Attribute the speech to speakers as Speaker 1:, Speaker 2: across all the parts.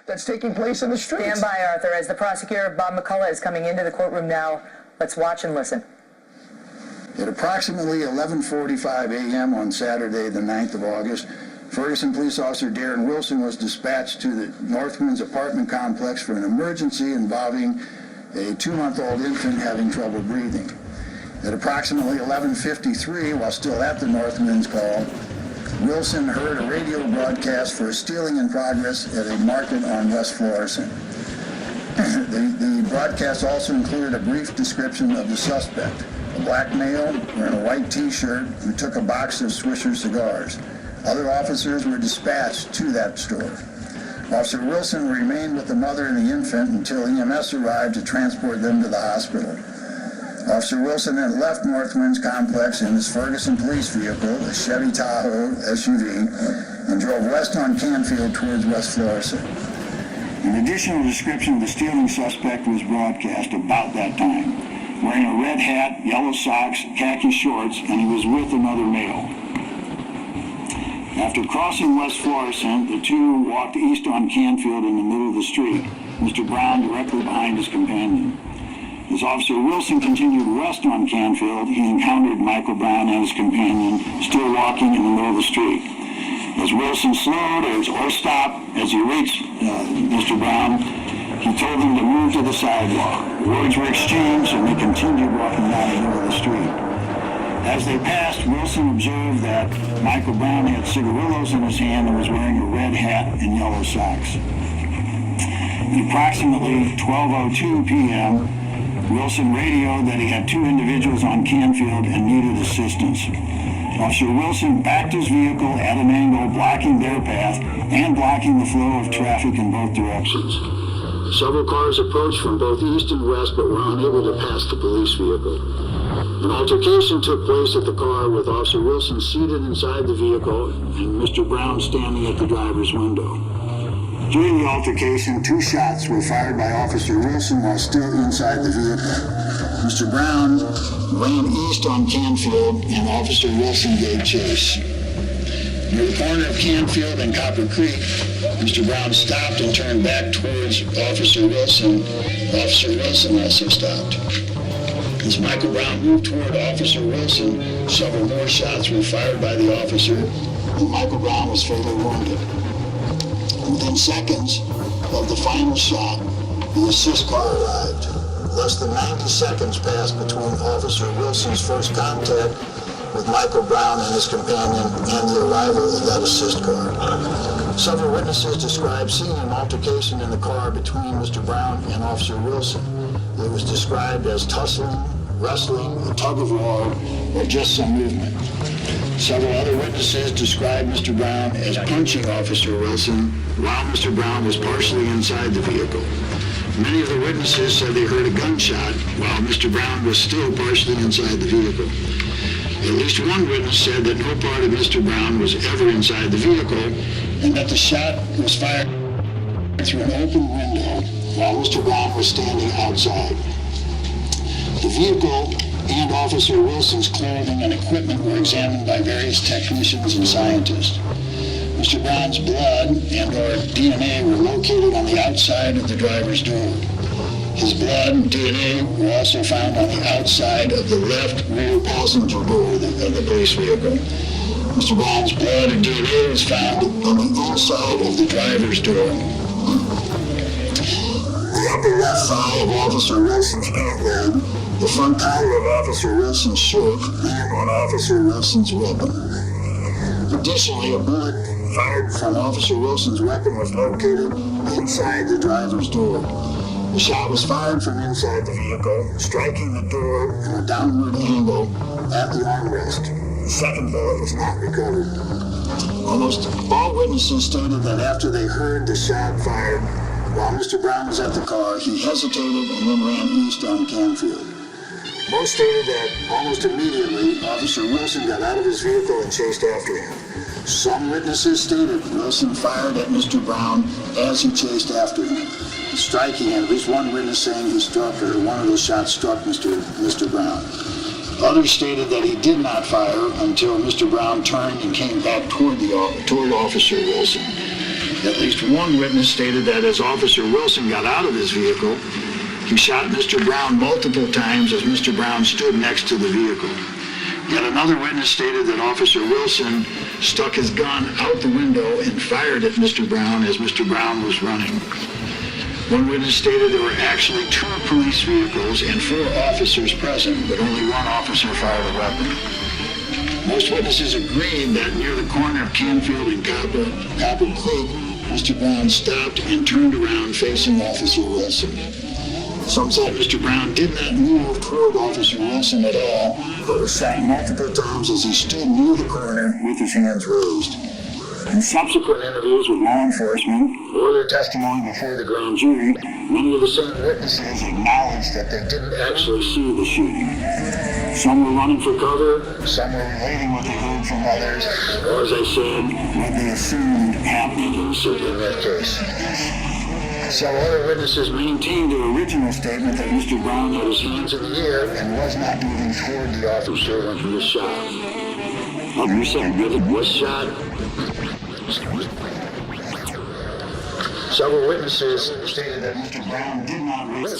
Speaker 1: that's taking place in the streets.
Speaker 2: Stand by, Arthur, as the prosecutor, Bob McCullough, is coming into the courtroom now. Let's watch and listen.
Speaker 3: At approximately 11:45 a.m. on Saturday, the 9th of August, Ferguson police officer Darren Wilson was dispatched to the Northman's apartment complex for an emergency involving a 2-month-old infant having trouble breathing. At approximately 11:53, while still at the Northman's call, Wilson heard a radio broadcast for a stealing in progress at a market on West Florissant. The broadcast also included a brief description of the suspect, a black male wearing a white T-shirt who took a box of Swisher cigars. Other officers were dispatched to that store. Officer Wilson remained with the mother and the infant until EMS arrived to transport them to the hospital. Officer Wilson then left Northman's complex in his Ferguson police vehicle, a Chevy Tahoe SUV, and drove west on Canfield towards West Florissant. An additional description of the stealing suspect was broadcast about that time, wearing a red hat, yellow socks, khaki shorts, and he was with another male. After crossing West Florissant, the two walked east on Canfield in the middle of the street, Mr. Brown directly behind his companion. As Officer Wilson continued west on Canfield, he encountered Michael Brown and his companion still walking in the middle of the street. As Wilson slowed or stopped as he reached Mr. Brown, he told him to move to the sidewalk. Words were exchanged and they continued walking down the middle of the street. As they passed, Wilson observed that Michael Brown had cigarillos in his hand and was wearing a red hat and yellow socks. At approximately 12:02 p.m., Wilson radioed that he had two individuals on Canfield and needed assistance. Officer Wilson backed his vehicle at an angle, blocking their path and blocking the flow of traffic in both directions. Several cars approached from both east and west but were unable to pass the police vehicle. An altercation took place at the car with Officer Wilson seated inside the vehicle and Mr. Brown standing at the driver's window. During the altercation, 2 shots were fired by Officer Wilson while still inside the vehicle. Mr. Brown ran east on Canfield and Officer Wilson gave chase. Near the corner of Canfield and Copper Creek, Mr. Brown stopped and turned back towards Officer Wilson. Officer Wilson also stopped. As Michael Brown moved toward Officer Wilson, several more shots were fired by the officer, and Michael Brown was fatally wounded. Within seconds of the final shot, the assist car arrived. Less than 90 seconds passed between Officer Wilson's first contact with Michael Brown and his companion and the arrival of that assist car. Several witnesses described seeing an altercation in the car between Mr. Brown and Officer Wilson. It was described as tussling, wrestling, a tug of war, or just some movement. Several other witnesses described Mr. Brown as punching Officer Wilson while Mr. Brown was partially inside the vehicle. Many of the witnesses said they heard a gunshot while Mr. Brown was still partially inside the vehicle. At least one witness said that no part of Mr. Brown was ever inside the vehicle and that the shot was fired through an open window while Mr. Brown was standing outside. The vehicle and Officer Wilson's clothing and equipment were examined by various technicians and scientists. Mr. Brown's blood and/or DNA were located on the outside of the driver's door. His blood and DNA were also found on the outside of the left rear passenger door of the police vehicle. Mr. Brown's blood and DNA was found on the inside of the driver's door. The upper left thigh of Officer Wilson's pant leg, the front tire of Officer Wilson's shirt, and on Officer Wilson's weapon. Additionally, a bullet fired from Officer Wilson's weapon was located inside the driver's door. The shot was fired from inside the vehicle, striking the door in a downward angle at the armrest. The second bullet was not recovered. Almost all witnesses stated that after they heard the shot fired, while Mr. Brown was at the car, he hesitated and then ran east on Canfield. Most stated that almost immediately, Officer Wilson got out of his vehicle and chased after him. Some witnesses stated Wilson fired at Mr. Brown as he chased after him, striking him. At least one witness saying he struck, or one of those shots struck Mr. Brown. Others stated that he did not fire until Mr. Brown turned and came back toward Officer Wilson. At least one witness stated that as Officer Wilson got out of his vehicle, he shot Mr. Brown multiple times as Mr. Brown stood next to the vehicle. Yet another witness stated that Officer Wilson stuck his gun out the window and fired at Mr. Brown as Mr. Brown was running. One witness stated there were actually 2 police vehicles and 4 officers present, but only one officer fired a weapon. Most witnesses agreed that near the corner of Canfield and Copper Creek, Mr. Brown stopped and turned around facing Officer Wilson. Some said Mr. Brown did not move toward Officer Wilson at all, but was shot multiple times as he stood near the corner with his hands raised. In subsequent interviews with law enforcement or their testimony before the grand jury, many of the same witnesses acknowledged that they didn't actually see the shooting. Some were running for cover, some were relating what they heard from others, or as I said, what they assumed happened in that case. Several other witnesses maintained their original statement that Mr. Brown had his hands in the air and was not moving toward the officer when he was shot. You said Billy was shot? Several witnesses stated that Mr. Brown did not raise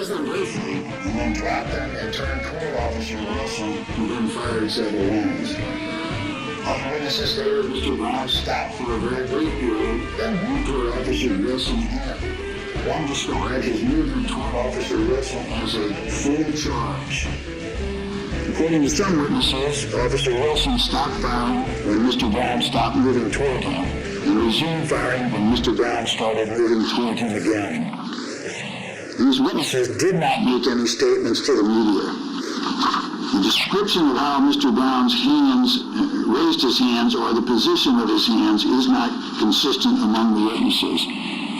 Speaker 3: them briefly and then dropped them and turned toward Officer Wilson, who then fired several rounds. Other witnesses stated Mr. Brown stopped for a very brief period, then moved toward Officer Wilson again. One described his movement toward Officer Wilson as a full charge. According to some witnesses, Officer Wilson stopped firing when Mr. Brown stopped moving toward him, and resumed firing when Mr. Brown started moving toward him again. These witnesses did not make any statements to the media. The description of how Mr. Brown's hands raised his hands or the position of his hands is not consistent among the witnesses.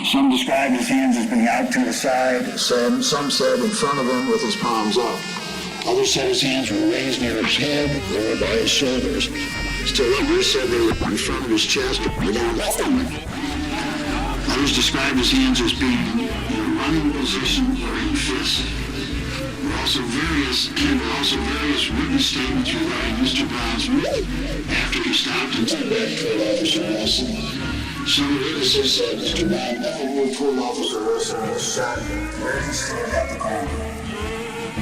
Speaker 3: Some described his hands as being out to the side, some said in front of him with his palms up. Others said his hands were raised near his head or by his shoulders. Still others said they were in front of his chest or down his stomach. Others described his hands as being in a running position or in fists. There were also various witness statements regarding Mr. Brown's movement after he stopped and turned back toward Officer Wilson. Some witnesses said Mr. Brown never moved toward Officer Wilson and was shot where he stood at the corner.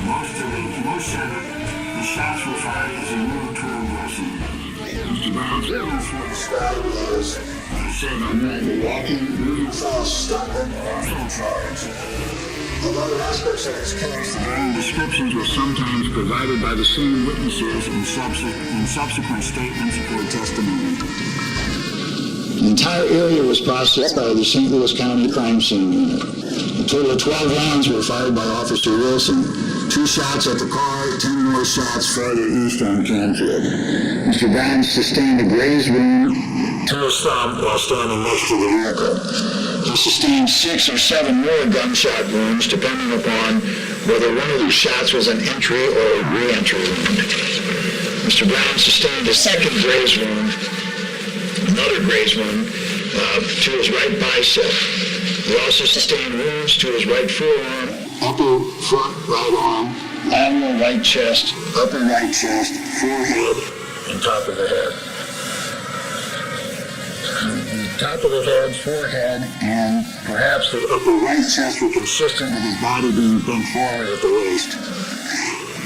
Speaker 3: Most said that the shots were fired as he moved toward Wilson. Mr. Brown's movements were described as, said, walking, moving fast, stumbling, or full charge. Of other aspects of his case, the varying descriptions were sometimes provided by the same witnesses in subsequent statements or testimony. The entire area was processed by the St. Louis County Crime Scene Unit. A total of 12 rounds were fired by Officer Wilson. 2 shots at the car, 10 more shots farther east on Canfield. Mr. Brown sustained a grazed wound to his thumb while standing next to the vehicle. He sustained 6 or 7 more gunshot wounds, depending upon whether one of these shots was an entry or a re-entry wound. Mr. Brown sustained a second grazed wound, another grazed wound, to his right bicep. He also sustained wounds to his right forearm, upper front right arm, lateral right chest, upper right chest, forehead, and top of the head. The top of the head, forehead, and perhaps the upper right chest were consistent with his body being bent forward at the waist.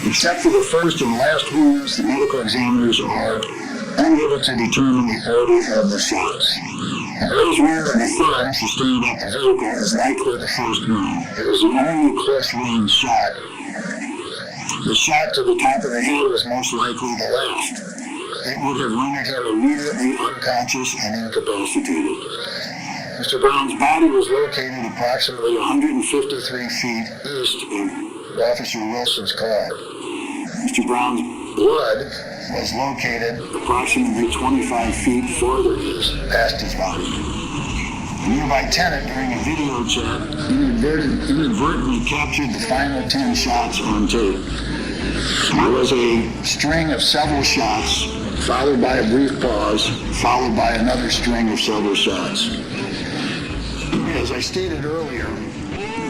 Speaker 3: Except for the first and last wounds, the medical examiners are unable to determine the order of the shots. Those wounds in the thumb sustained at the vehicle is likely the first wound. It was the only close-range shot. The shot to the top of the head was most likely the last. It would have rendered him immediately unconscious and incapacitated. Mr. Brown's body was located approximately 153 feet east of Officer Wilson's car. Mr. Brown's blood was located approximately 25 feet further east past his body. A nearby tenant during a video chat inadvertently captured the final 10 shots on tape. There was a string of several shots, followed by a brief pause, followed by another string of several shots. As I stated earlier,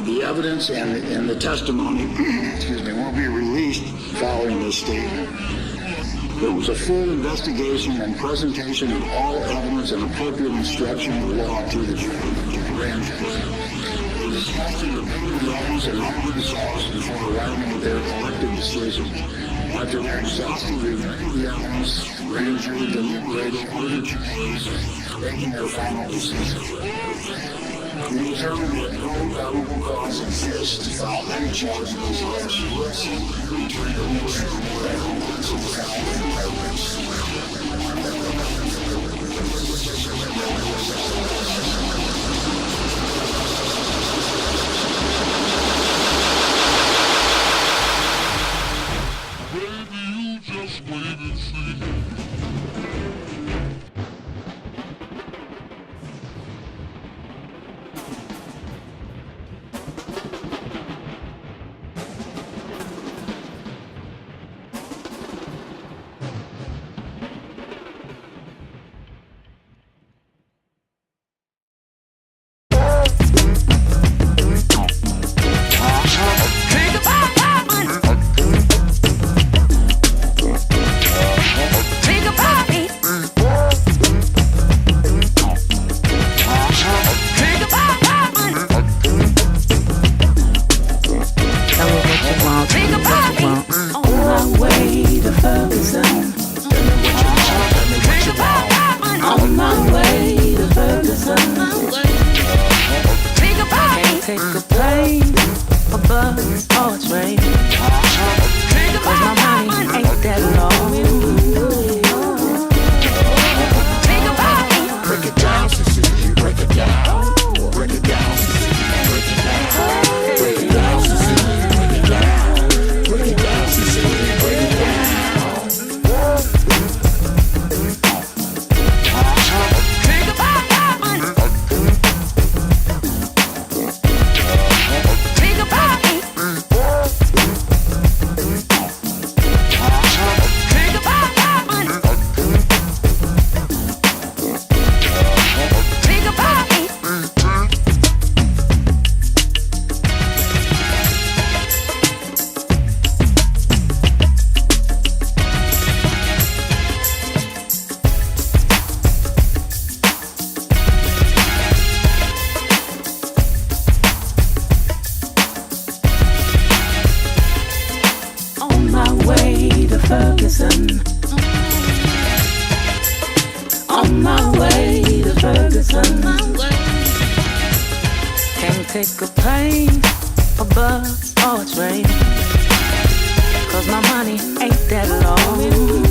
Speaker 3: the evidence and the testimony will be released following this statement. There was a full investigation and presentation of all evidence and appropriate instruction of law to the grand jury. They discussed the repeated laws and relevant laws before arriving at their collective decision. After their exhaustive review of the evidence, the grand jury deliberated over the jurors, making their final decision. We determined that no probable cause exists to file any charges against U.S. military police or
Speaker 1: Baby, you just wait and see.
Speaker 4: Take a plane, a bus, or a train. Cause my money ain't that long.
Speaker 1: Break it down, Sicily, break it down. Break it down, Sicily, break it down. Break it down, Sicily, break it down. Break it down, Sicily, break it down.
Speaker 4: Ferguson. On my way to Ferguson. Can't take a plane, a bus, or a train. Cause my money ain't that long.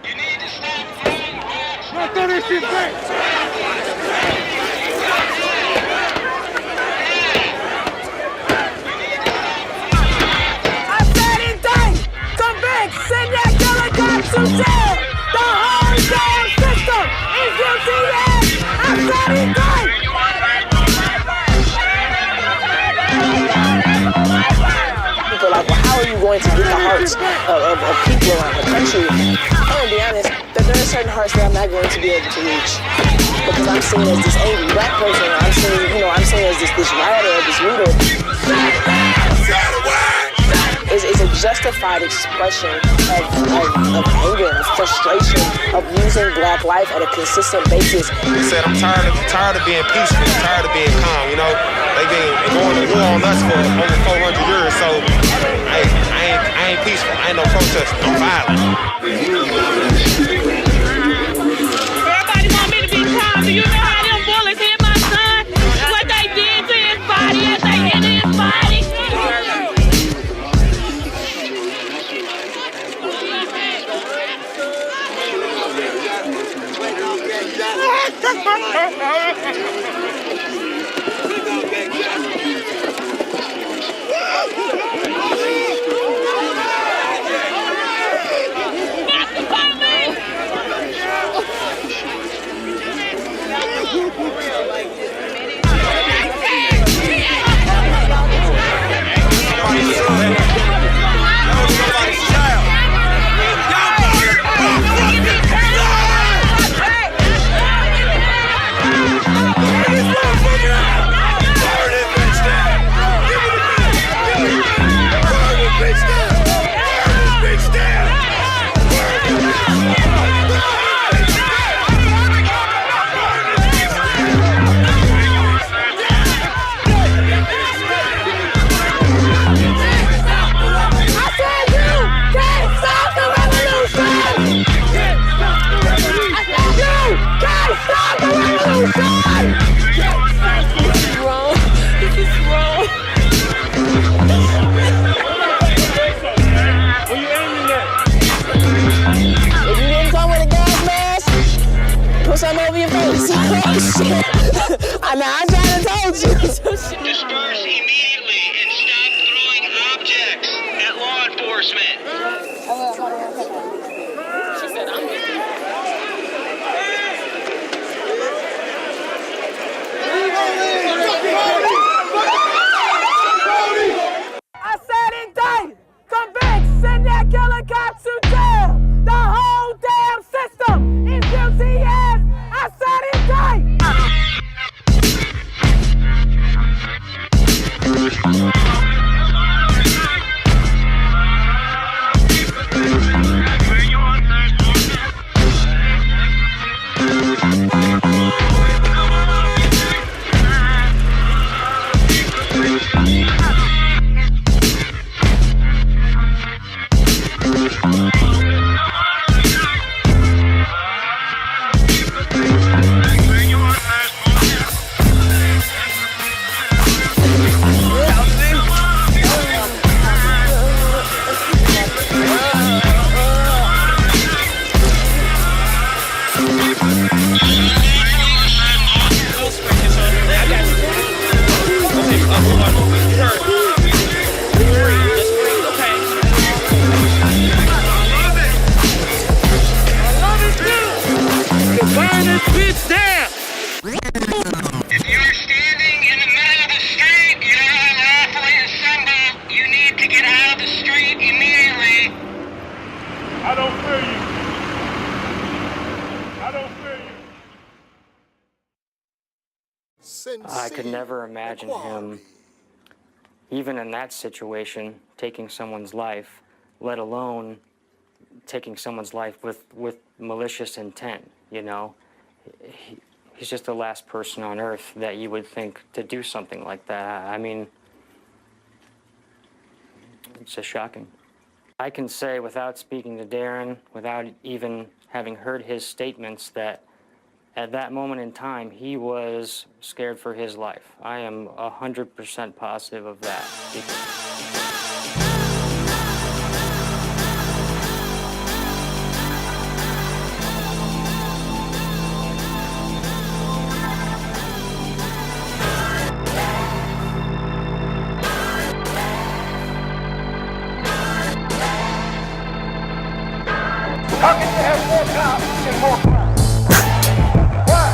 Speaker 5: You need to stop.
Speaker 1: Not that shit back!
Speaker 4: to jail. The whole damn system is guilty as I said it right. People are like, well, how are you going to get the hearts of people around the country? I'm gonna be honest, that there are certain hearts that I'm not going to be able to reach. Because I'm seen as this angry black person, I'm seen as this rioter, this leader. It's a justified expression of anger and frustration of using black life at a consistent basis.
Speaker 5: He said, I'm tired of being peaceful, tired of being calm, you know. They've been going to war on us for over 400 years, so hey, I ain't peaceful, I ain't no protest, I'm violent.
Speaker 6: Everybody want me to be calm. Do you know how them bullets hit my son? What they did to his body as they hit his body? I tried to told you.
Speaker 7: Disperse immediately and stop throwing objects at law enforcement.
Speaker 6: She said, I'm good. I said indict, convict, send that killer cop to jail. The whole damn system is guilty as I said indict.
Speaker 8: I could never imagine him, even in that situation, taking someone's life, let alone taking someone's life with malicious intent, you know? He's just the last person on earth that you would think to do something like that. I mean, it's just shocking. I can say without speaking to Darren, without even having heard his statements, that at that moment in time, he was scared for his life. I am 100% positive of that.
Speaker 9: How can you have more cops and more crime? Why?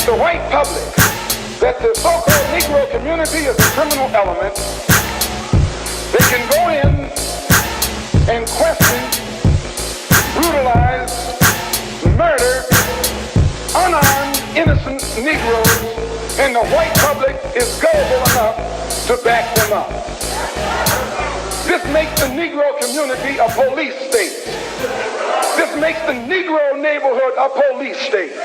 Speaker 9: The white public that the so-called Negro community is a criminal element, they can go in and question, brutalize, murder unarmed, innocent Negroes, and the white public is gullible enough to back them up. This makes the Negro community a police state. This makes the Negro neighborhood a police state.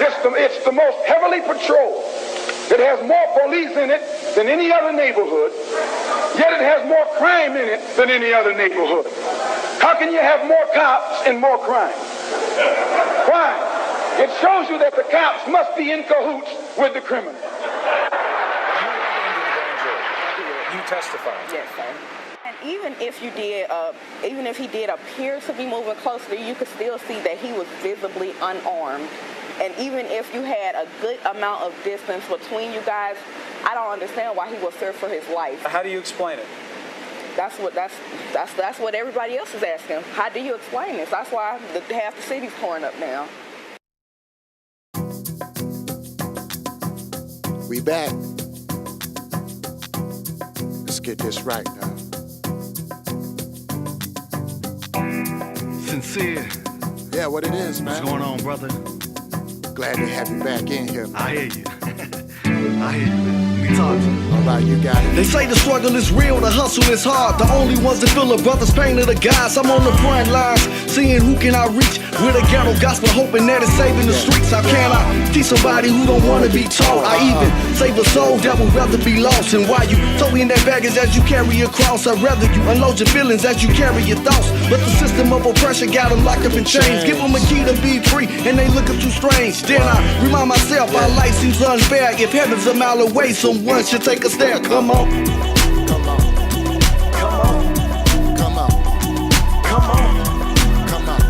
Speaker 9: It's the most heavily patrolled. It has more police in it than any other neighborhood, yet it has more crime in it than any other neighborhood. How can you have more cops and more crime? Why? It shows you that the cops must be in cahoots with the criminals.
Speaker 10: You testified.
Speaker 4: Yes, sir. And even if he did appear to be moving closer, you could still see that he was visibly unarmed. And even if you had a good amount of distance between you guys, I don't understand why he would fear for his life.
Speaker 10: How do you explain it?
Speaker 4: That's what everybody else is asking. How do you explain this? That's why half the city's torn up now.
Speaker 1: We back. Let's get this right now.
Speaker 11: Sincere.
Speaker 1: Yeah, what it is, man.
Speaker 11: What's going on, brother?
Speaker 1: Glad to have you back in here, man.
Speaker 11: I hear you. I hear you, man. Let me talk to you.
Speaker 1: All right, you got it.
Speaker 12: They say the struggle is real, the hustle is hard. The only ones that feel a brother's pain are the guys. I'm on the front lines, seeing who can I reach with a ghetto gospel, hoping that it's saving the streets. How can I teach somebody who don't want to be taught? I even save a soul that would rather be lost. And while you tow in that baggage as you carry across, I'd rather you unload your feelings as you carry your thoughts. But the system of oppression got them locked up in chains. Give them a key to be free, and they looking too strange. Then I remind myself our life seems unfair. If heaven's a mile away, someone should take us there. Come on.
Speaker 1: Come on. Come on. Come on.
Speaker 12: Come on.
Speaker 1: Come on.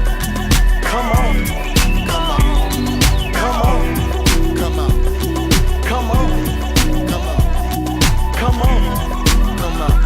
Speaker 12: Come on.
Speaker 1: Come on.
Speaker 12: Come on.
Speaker 1: Come on.
Speaker 12: Come on.
Speaker 1: Come on.
Speaker 12: Come on.
Speaker 1: Come on.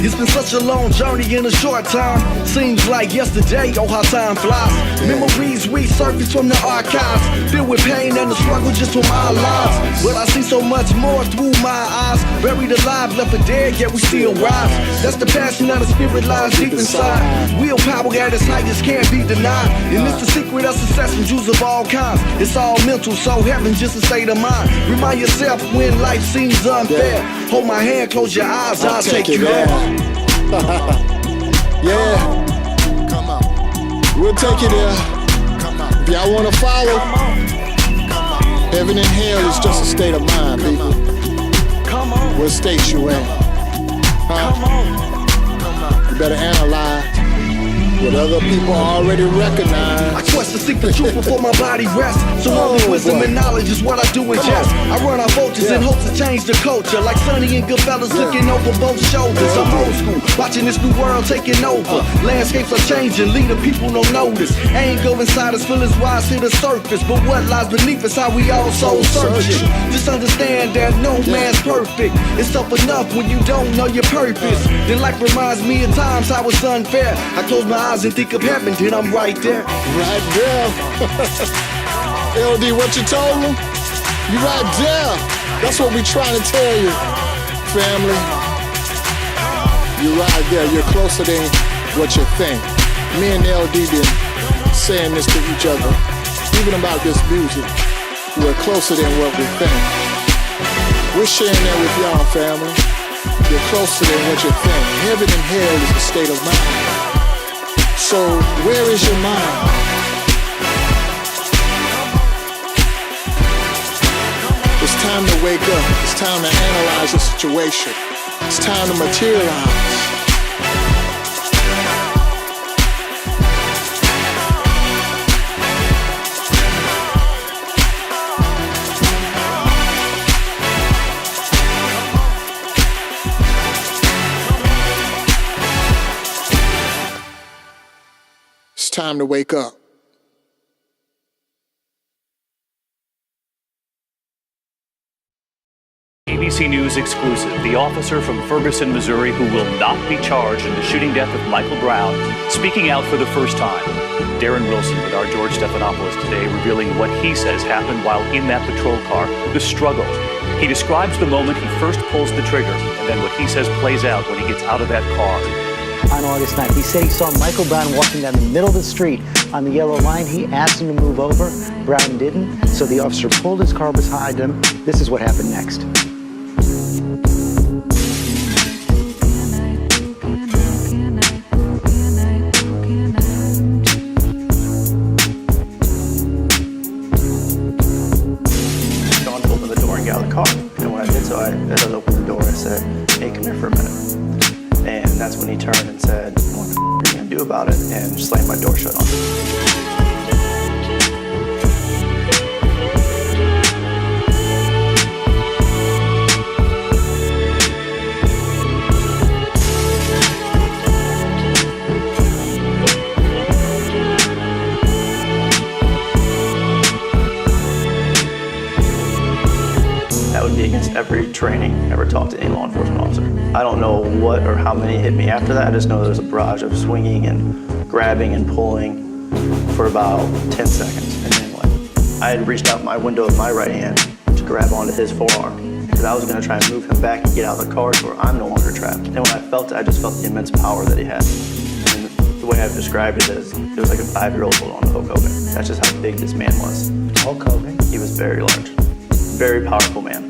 Speaker 12: It's been such a long journey in a short time. Seems like yesterday, oh how time flies. Memories resurface from the archives, filled with pain and the struggle just from our lives. But I see so much more through my eyes. Buried alive, left for dead, yet we still rise. That's the passion that the spirit lies deep inside. Willpower at its highest can't be denied. And it's the secret of success from Jews of all kinds. It's all mental, so heaven just a state of mind. Remind yourself when life seems unfair. Hold my hand, close your eyes, I'll take you there.
Speaker 1: Yeah. Come on. We'll take you there. Come on. If y'all want to follow, heaven and hell is just a state of mind, people.
Speaker 12: Come on.
Speaker 1: What state you in? Huh?
Speaker 12: Come on.
Speaker 1: Come on. You better analyze what other people already recognize.
Speaker 12: I quest to seek the truth before my body rests. So only wisdom and knowledge is what I do ingest. I run our vultures in hopes to change the culture. Like Sonny and Goodfellas looking over both shoulders. I'm old school, watching this new world taking over. Landscapes are changing, leader people don't notice. Ain't go inside us, feelings rise to the surface. But what lies beneath is how we all soul searching. Just understand that no man's perfect. It's tough enough when you don't know your purpose. Then life reminds me of times how it's unfair. I close my eyes and think of heaven, then I'm right there.
Speaker 1: Right there. LD, what you told him? You right there. That's what we trying to tell you, family. You right there. You're closer than what you think. Me and LD been saying this to each other even about this music, we're closer than what we think. We're sharing that with y'all, family. You're closer than what you think. Heaven and hell is a state of mind. So where is your mind? It's time to wake up. It's time to analyze the situation. It's time to materialize. It's time to wake up.
Speaker 13: ABC News exclusive. The officer from Ferguson, Missouri, who will not be charged in the shooting death of Michael Brown, speaking out for the first time. Darren Wilson with our George Stephanopoulos today, revealing what he says happened while in that patrol car, the struggle. He describes the moment he first pulls the trigger, and then what he says plays out when he gets out of that car.
Speaker 14: On August 9th, he said he saw Michael Brown walking down the middle of the street on the yellow line. He asked him to move over. Brown didn't, so the officer pulled his car beside him. This is what happened next.
Speaker 15: John opened the door and got out of the car. And when I did so, as I opened the door, I said, "Hey, come here for a minute." And that's when he turned and said, "What the f*** are you gonna do about it?" and slammed my door shut on me. That would be against every training ever taught to any law enforcement officer. I don't know what or how many hit me after that. I just know there was a barrage of swinging and grabbing and pulling for about 10 seconds. And then I had reached out my window of my right hand to grab onto his forearm because I was going to try and move him back and get out of the car to where I'm no longer trapped. And when I felt it, I just felt the immense power that he had. And the way I've described it is it was like a 5-year-old holding on to Hulk Hogan. That's just how big this man was.
Speaker 14: Hulk Hogan?
Speaker 15: He was very large. Very powerful man.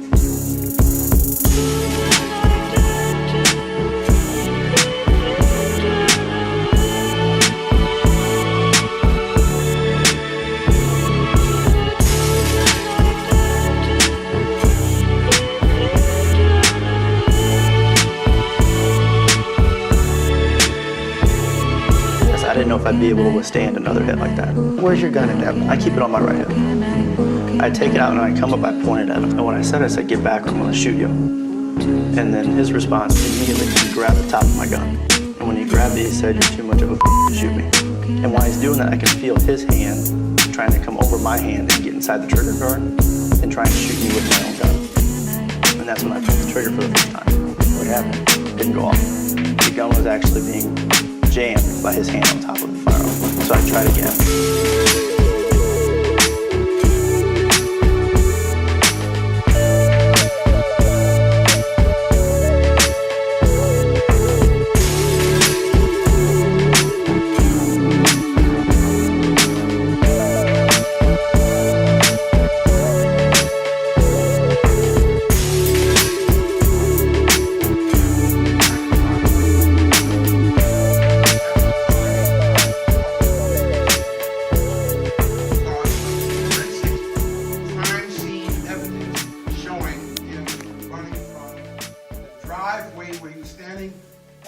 Speaker 15: I didn't know if I'd be able to withstand another hit like that.
Speaker 14: Where's your gun at that point?
Speaker 15: I keep it on my right hip. I take it out and I come up, I point it at him. And when I said, "Get back or I'm gonna shoot you." And then his response immediately, he grabbed the top of my gun. And when he grabbed it, he said, "You're too much of a to shoot me." And while he's doing that, I can feel his hand trying to come over my hand and get inside the trigger guard and try and shoot me with my own gun. And that's when I pulled the trigger for the first time.
Speaker 14: What happened?
Speaker 15: It didn't go off. The gun was actually being jammed by his hand on top of the firearm. So I tried again.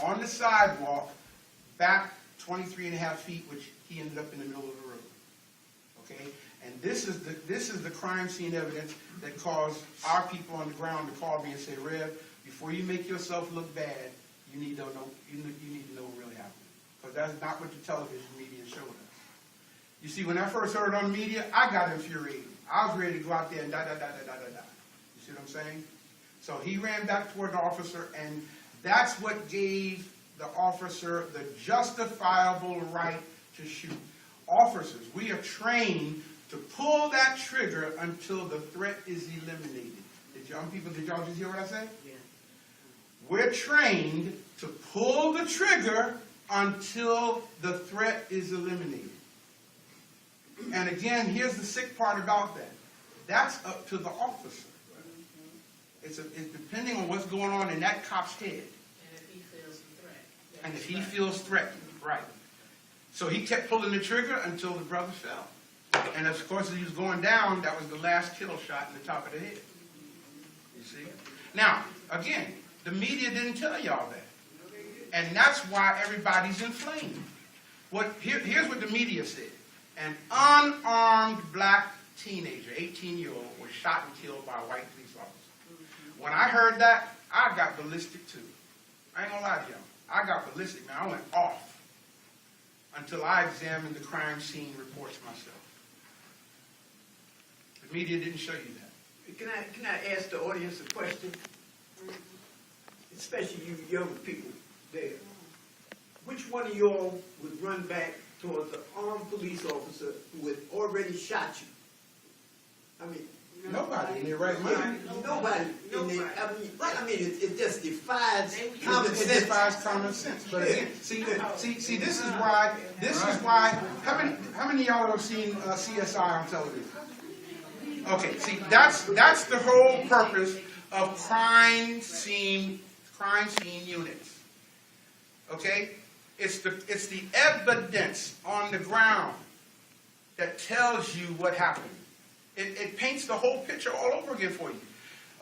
Speaker 16: on the sidewalk, back 23 and a half feet, which he ended up in the middle of the road. Okay? And this is the crime scene evidence that caused our people on the ground to call me and say, Rev, before you make yourself look bad, you need to know what really happened. Because that's not what the television media showed us. You see, when I first heard it on the media, I got infuriated. I was ready to go out there and da-da-da-da-da-da-da. You see what I'm saying? So he ran back toward the officer, and that's what gave the officer the justifiable right to shoot. Officers, we are trained to pull that trigger until the threat is eliminated. Did y'all just hear what I said? Yeah. We're trained to pull the trigger until the threat is eliminated. And And again, here's the sick part about that. That's up to the officer. It's depending on what's going on in that cop's head. And if he feels threatened, right. So he kept pulling the trigger until the brother fell. And of course, as he was going down, that was the last kill shot in the top of the head. You see? Now, again, the media didn't tell y'all that. And that's why everybody's inflamed. Here's what the media said. An unarmed black teenager, 18-year-old, was shot and killed by a white police officer. When I heard that, I got ballistic too. I ain't gonna lie to y'all. I got ballistic, man. I went off until I examined the crime scene reports myself. The media didn't show you that.
Speaker 17: Can I ask the audience a question? Especially you young people there. Which one of y'all would run back towards an armed police officer who had already shot you? I mean,
Speaker 16: nobody in their right mind.
Speaker 17: Nobody. I mean, it just defies common sense.
Speaker 16: It defies common sense. But again, see, this is why. How many of y'all have seen CSI on television? Okay, see, that's the whole purpose of crime scene units. Okay, it's the evidence on the ground that tells you what happened. It paints the whole picture all over again for you.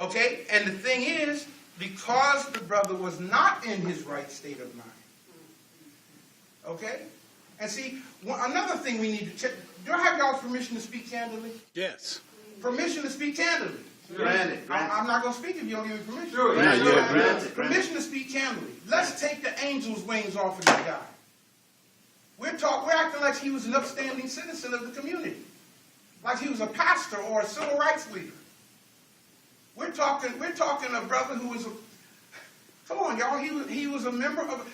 Speaker 16: Okay, and the thing is, because the brother was not in his right state of mind. Okay, and see, another thing we need to check. Do I have y'all's permission to speak candidly?
Speaker 18: Yes.
Speaker 16: Permission to speak candidly.
Speaker 18: Granted.
Speaker 16: I'm not going to speak if you don't give me permission.
Speaker 18: Sure. Granted.
Speaker 16: Permission to speak candidly. Let's take the angel's wings off of this guy. We're acting like he was an upstanding citizen of the community, like he was a pastor or a civil rights leader. We're talking a brother who was a. Come on, y'all. He was a member of.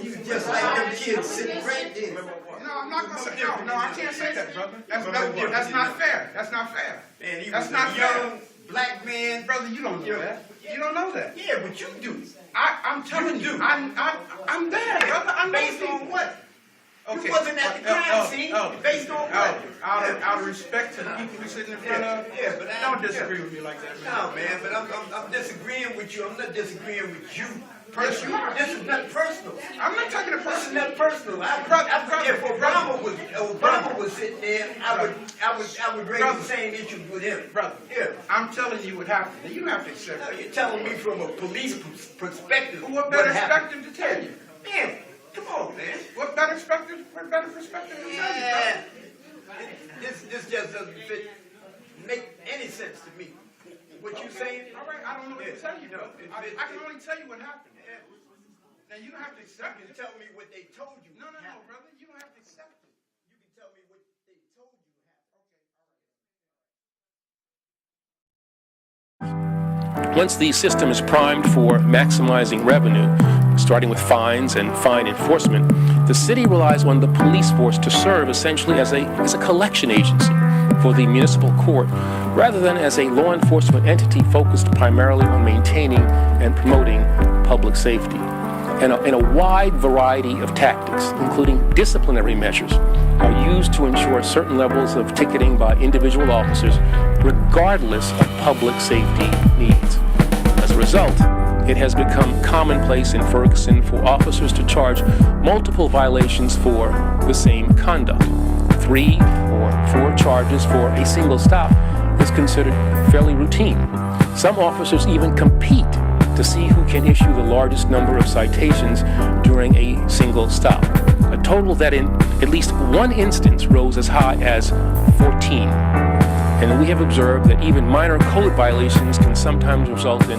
Speaker 17: He was just like them kids sitting right there.
Speaker 16: No, I'm not going to say no. I can't say that, brother. That's not fair. That's not fair.
Speaker 17: Man, he
Speaker 16: that's
Speaker 17: was
Speaker 16: not
Speaker 17: a
Speaker 16: fair.
Speaker 17: young black man.
Speaker 16: Brother, you don't know that. You don't know that.
Speaker 17: Yeah, but you do.
Speaker 16: I'm telling you. I'm there, brother. I'm
Speaker 17: based on what?
Speaker 16: Okay.
Speaker 17: You wasn't at the crime scene. Based on what?
Speaker 16: Out of respect to the people you're sitting in front of.
Speaker 17: Yeah, but
Speaker 16: don't disagree with me like that, man.
Speaker 17: No, man, but I'm disagreeing with you. I'm not disagreeing with you.
Speaker 16: Yes, you are.
Speaker 17: This is not personal.
Speaker 16: I'm not talking to
Speaker 17: This is
Speaker 16: personal.
Speaker 17: not personal. If Obama was sitting there, I would raise the same issues with him.
Speaker 16: Brother,
Speaker 17: yeah.
Speaker 16: I'm telling you what happened. You don't have to accept it.
Speaker 17: You're telling me from a police perspective.
Speaker 16: What better perspective to tell you?
Speaker 17: Man, come on, man.
Speaker 16: What better perspective to tell you, brother?
Speaker 17: This just doesn't make any sense to me. What you saying?
Speaker 16: All right, I don't know what to tell you, though. I can only tell you what happened. Now, you don't have to accept it.
Speaker 17: Tell me what they told you.
Speaker 16: No, brother. You don't have to accept it.
Speaker 17: You can tell me what they told you happened.
Speaker 19: Once the system is primed for maximizing revenue, starting with fines and fine enforcement, the city relies on the police force to serve essentially as a collection agency for the municipal court, rather than as a law enforcement entity focused primarily on maintaining and promoting public safety. And a wide variety of tactics, including disciplinary measures, are used to ensure certain levels of ticketing by individual officers, regardless of public safety needs. As a result, it has become commonplace in Ferguson for officers to charge multiple violations for the same conduct. 3 or 4 charges for a single stop is considered fairly routine. Some officers even compete to see who can issue the largest number of citations during a single stop. A total that in at least one instance rose as high as 14. And we have observed that even minor code violations can sometimes result in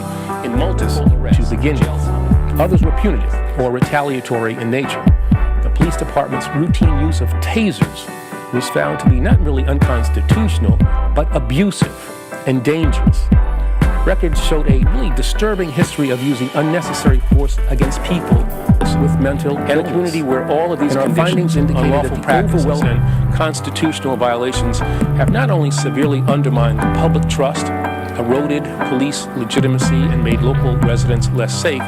Speaker 19: multiple arrests to begin with. Others were punitive or retaliatory in nature. The police department's routine use of tasers was found to be not really unconstitutional, but abusive and dangerous. Records showed a really disturbing history of using unnecessary force against people with mental illness. In a community where all of these findings indicate unlawful practices and constitutional violations have not only severely undermined the public trust, eroded police legitimacy, and made local residents less safe,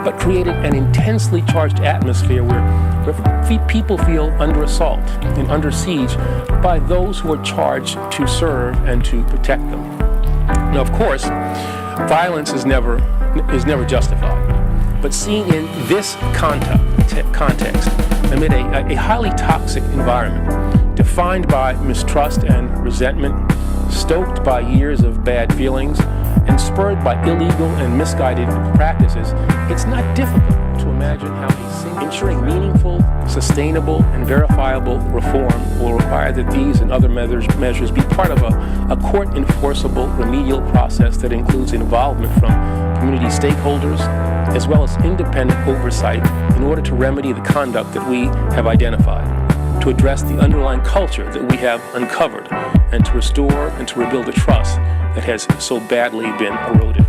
Speaker 19: but created an intensely charged atmosphere where where people feel under assault and under siege by those who are charged to serve and to protect them. Now, of course, violence is never justified, but seen in this context, amid a highly toxic environment defined by mistrust and resentment, stoked by years of bad feelings, and spurred by illegal and misguided practices, it's not difficult to imagine how ensuring meaningful, sustainable, and verifiable reform will require that these and other measures be part of a court-enforceable remedial process that includes involvement from community stakeholders, as well as independent oversight in order to remedy the conduct that we have identified, to address the underlying culture that we have uncovered, and to restore and to rebuild the trust that has so badly been eroded.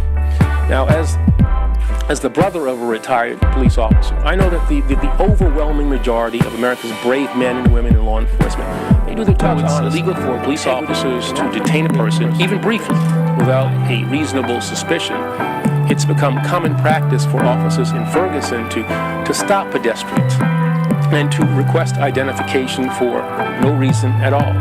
Speaker 19: Now, as the brother of a retired police officer, I know that the overwhelming majority of America's brave men and women in law enforcement, they do their jobs honestly. It's illegal for police officers to detain a person, even briefly, without a reasonable suspicion. It's become common practice for officers in Ferguson to stop pedestrians and to request identification for no reason at all.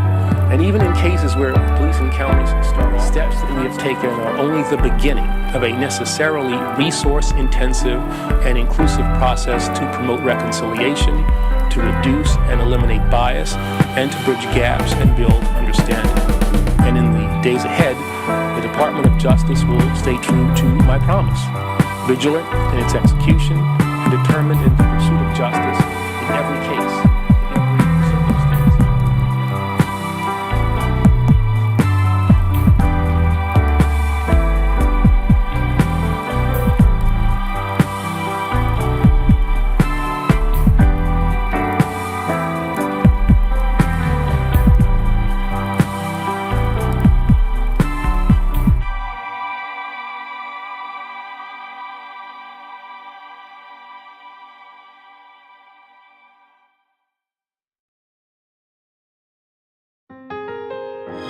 Speaker 19: And even in cases where police encounters start off, steps that we have taken are only the beginning of a necessarily resource-intensive and inclusive process to promote reconciliation, to reduce and eliminate bias, and to bridge gaps and build understanding. And in the days ahead, the Department of Justice will stay true to my promise, vigilant in its execution, and determined in the pursuit of justice in every case.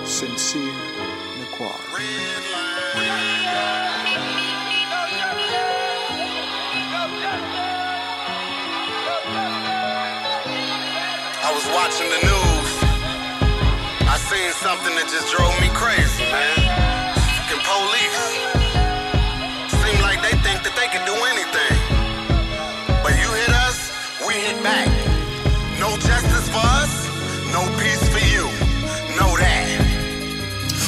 Speaker 1: Sincere Nokwaree.
Speaker 20: I was watching the news. I seen something that just drove me crazy, man. Fucking police. Seem like they think that they can do anything. But you hit us, we hit back. No justice for us, no peace for you. Know that.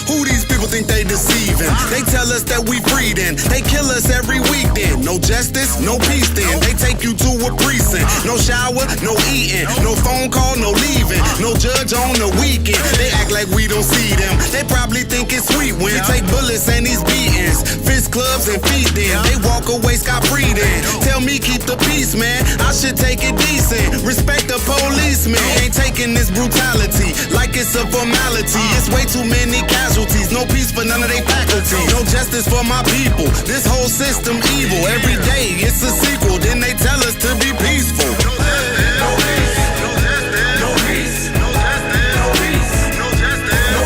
Speaker 21: Who these people think they deceiving? They tell us that we freedom. They kill us every weekend. No justice, no peace then. They take you to a precinct. No shower, no eating. No phone call, no leaving. No judge on the weekend. They act like we don't see them. They probably think it's sweet when we take bullets and these beatings. Fist clubs and feed them. They walk away scot-free then. Tell me keep the peace, man. I should take it decent. Respect the policeman. Ain't taking this brutality like it's a formality. It's way too many casualties. No peace for none of they faculty. No justice for my people. This whole system evil. Every day it's a sequel. Then they tell us to be peaceful. No peace. No peace. No justice. No peace. No justice. No peace. No justice. No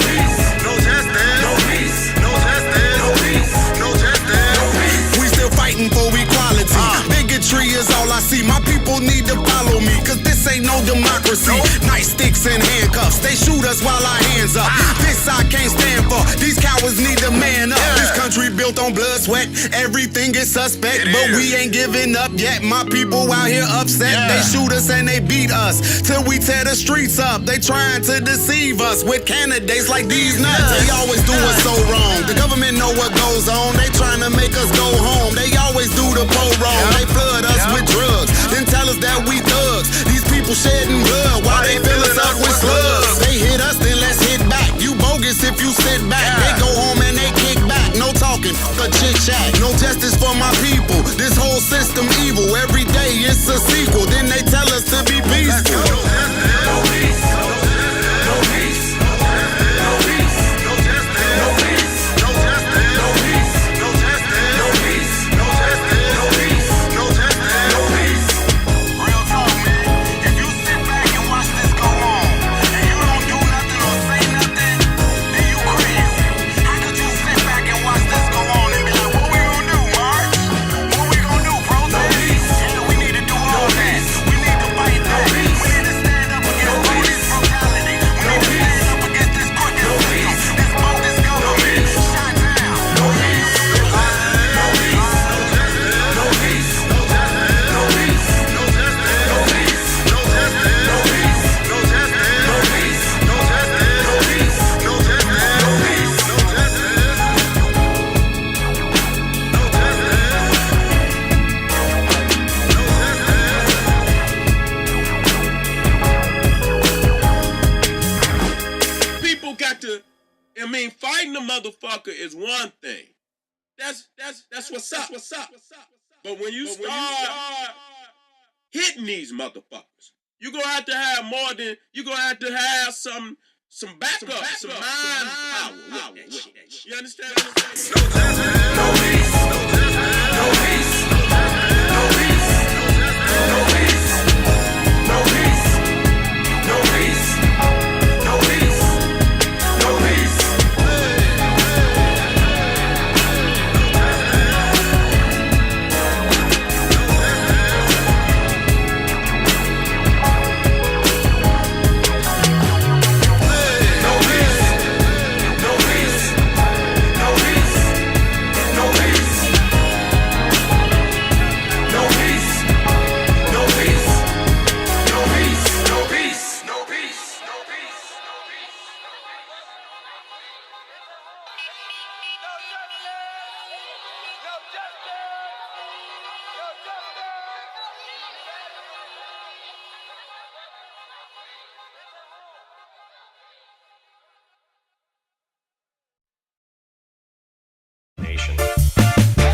Speaker 21: peace. No justice. No peace. No justice. No peace. No justice. No peace. We still fighting for equality. Bigotry is all I see. My people need to follow me, cause this ain't no democracy. Nice sticks and handcuffs. They shoot us while our hands up. This I can't stand for. These cowards need to man up. This country built on blood, sweat. Everything is suspect, but we ain't giving up yet. My people out here upset. They shoot us and they beat us till we tear the streets up. They trying to deceive us with candidates like these nuts. They always do us so wrong. The government know what goes on. They trying to make us go home. They always do the poll wrong. They flood us with drugs, then tell us that we thugs. These people shedding blood while they fill us up with slugs. They hit us, then let's hit back. You bogus if you sit back. They go home and they kick back. No talking, a chit chat. No justice for my people. This whole system evil. Every day it's a sequel. Then they tell us to be peaceful. No peace. No peace. No peace. No justice. No peace. No justice. No peace. No justice. No peace. No justice. No peace. No justice. No peace. Real talk, man. If you sit back and watch this go on, and you don't do nothing or say nothing, then you crazy. How could you sit back and watch this go on and be like, what we gonna do, March? What we gonna do, protest? Yeah, we need to do all
Speaker 2: fighting the motherfucker is one thing. That's what's up. But when you start hitting these motherfuckers, you're gonna have to have more than some backup, some mind power with that shit. You understand what I'm saying? No peace. No peace. No peace. No peace. No peace. No peace. No peace. No peace.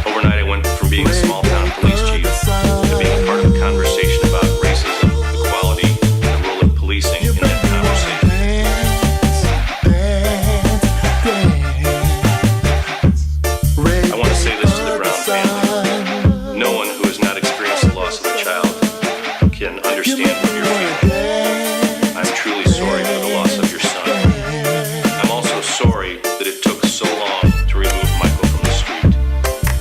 Speaker 22: Overnight, I went from being a small-town police chief to being part of a conversation about racism, equality, and the role of policing in that conversation. I want to say this to the Brown family. No one who has not experienced the loss of a child can understand what you're feeling. I'm truly sorry for the loss of your son. I'm also sorry that it took so long to remove Michael from the street.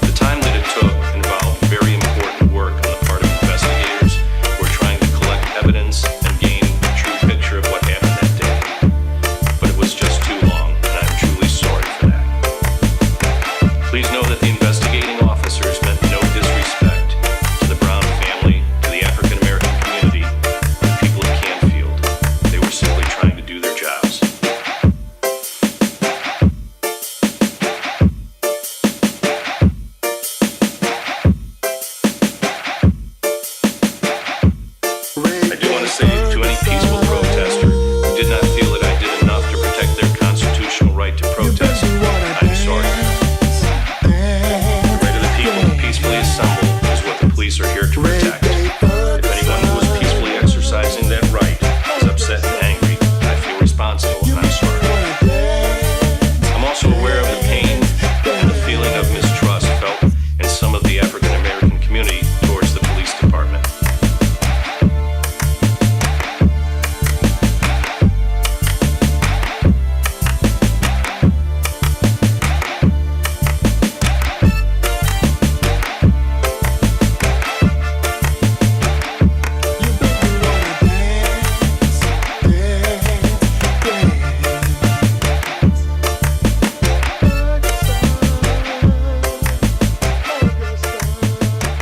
Speaker 22: The time that it took involved very important work on the part of investigators who are trying to collect evidence and gain a true picture of what happened that day. But it was just too long, and I'm truly sorry for that. Please know that the investigating officers meant no disrespect to the Brown family, to the African American community, or the people of Canfield. They were simply trying to do their jobs. I do want to say to any peaceful protester who did not feel that I did enough to protect their constitutional right to protest, I'm sorry. The right of the people to peacefully assemble is what the police are here to protect. If anyone who was peacefully exercising that right is upset and angry, I feel responsible, and I'm sorry. I'm also aware of the pain and the feeling of mistrust felt in some of the African American community towards the police department.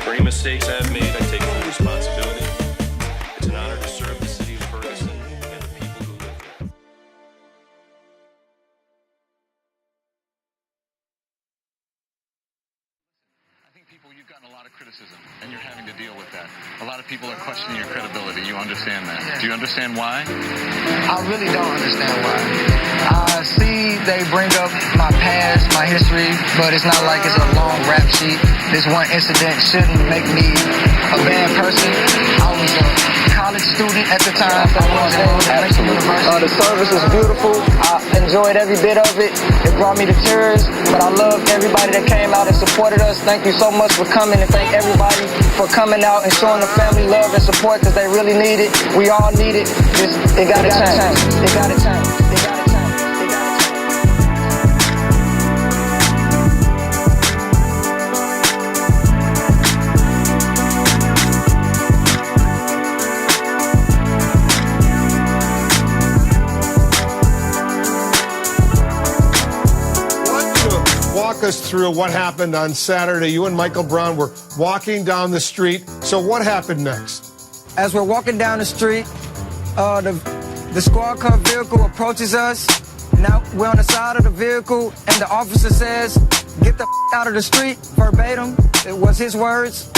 Speaker 22: For any mistakes I have made, I take full responsibility. It's an honor to serve the city of Ferguson and the people who live there.
Speaker 23: You've gotten a lot of criticism, and you're having to deal with that. A lot of people are questioning your credibility. You understand that. Do you understand why?
Speaker 24: I really don't understand why. I see they bring up my past, my history, but it's not like it's a long rap sheet. This one incident shouldn't make me a bad person. I was a college student at the time. The service was beautiful. I enjoyed every bit of it. It brought me to tears, but I love everybody that came out and supported us. Thank you so much for coming, and thank everybody for coming out and showing the family love and support, because they really need it. We all need it. It gotta change. It gotta change. It gotta change.
Speaker 25: Walk us through what happened on Saturday. You and Michael Brown were walking down the street. So what happened next?
Speaker 24: As we're walking down the street, the squad car vehicle approaches us. Now we're on the side of the vehicle, and the officer says, "Get the out of the street," verbatim. It was his words.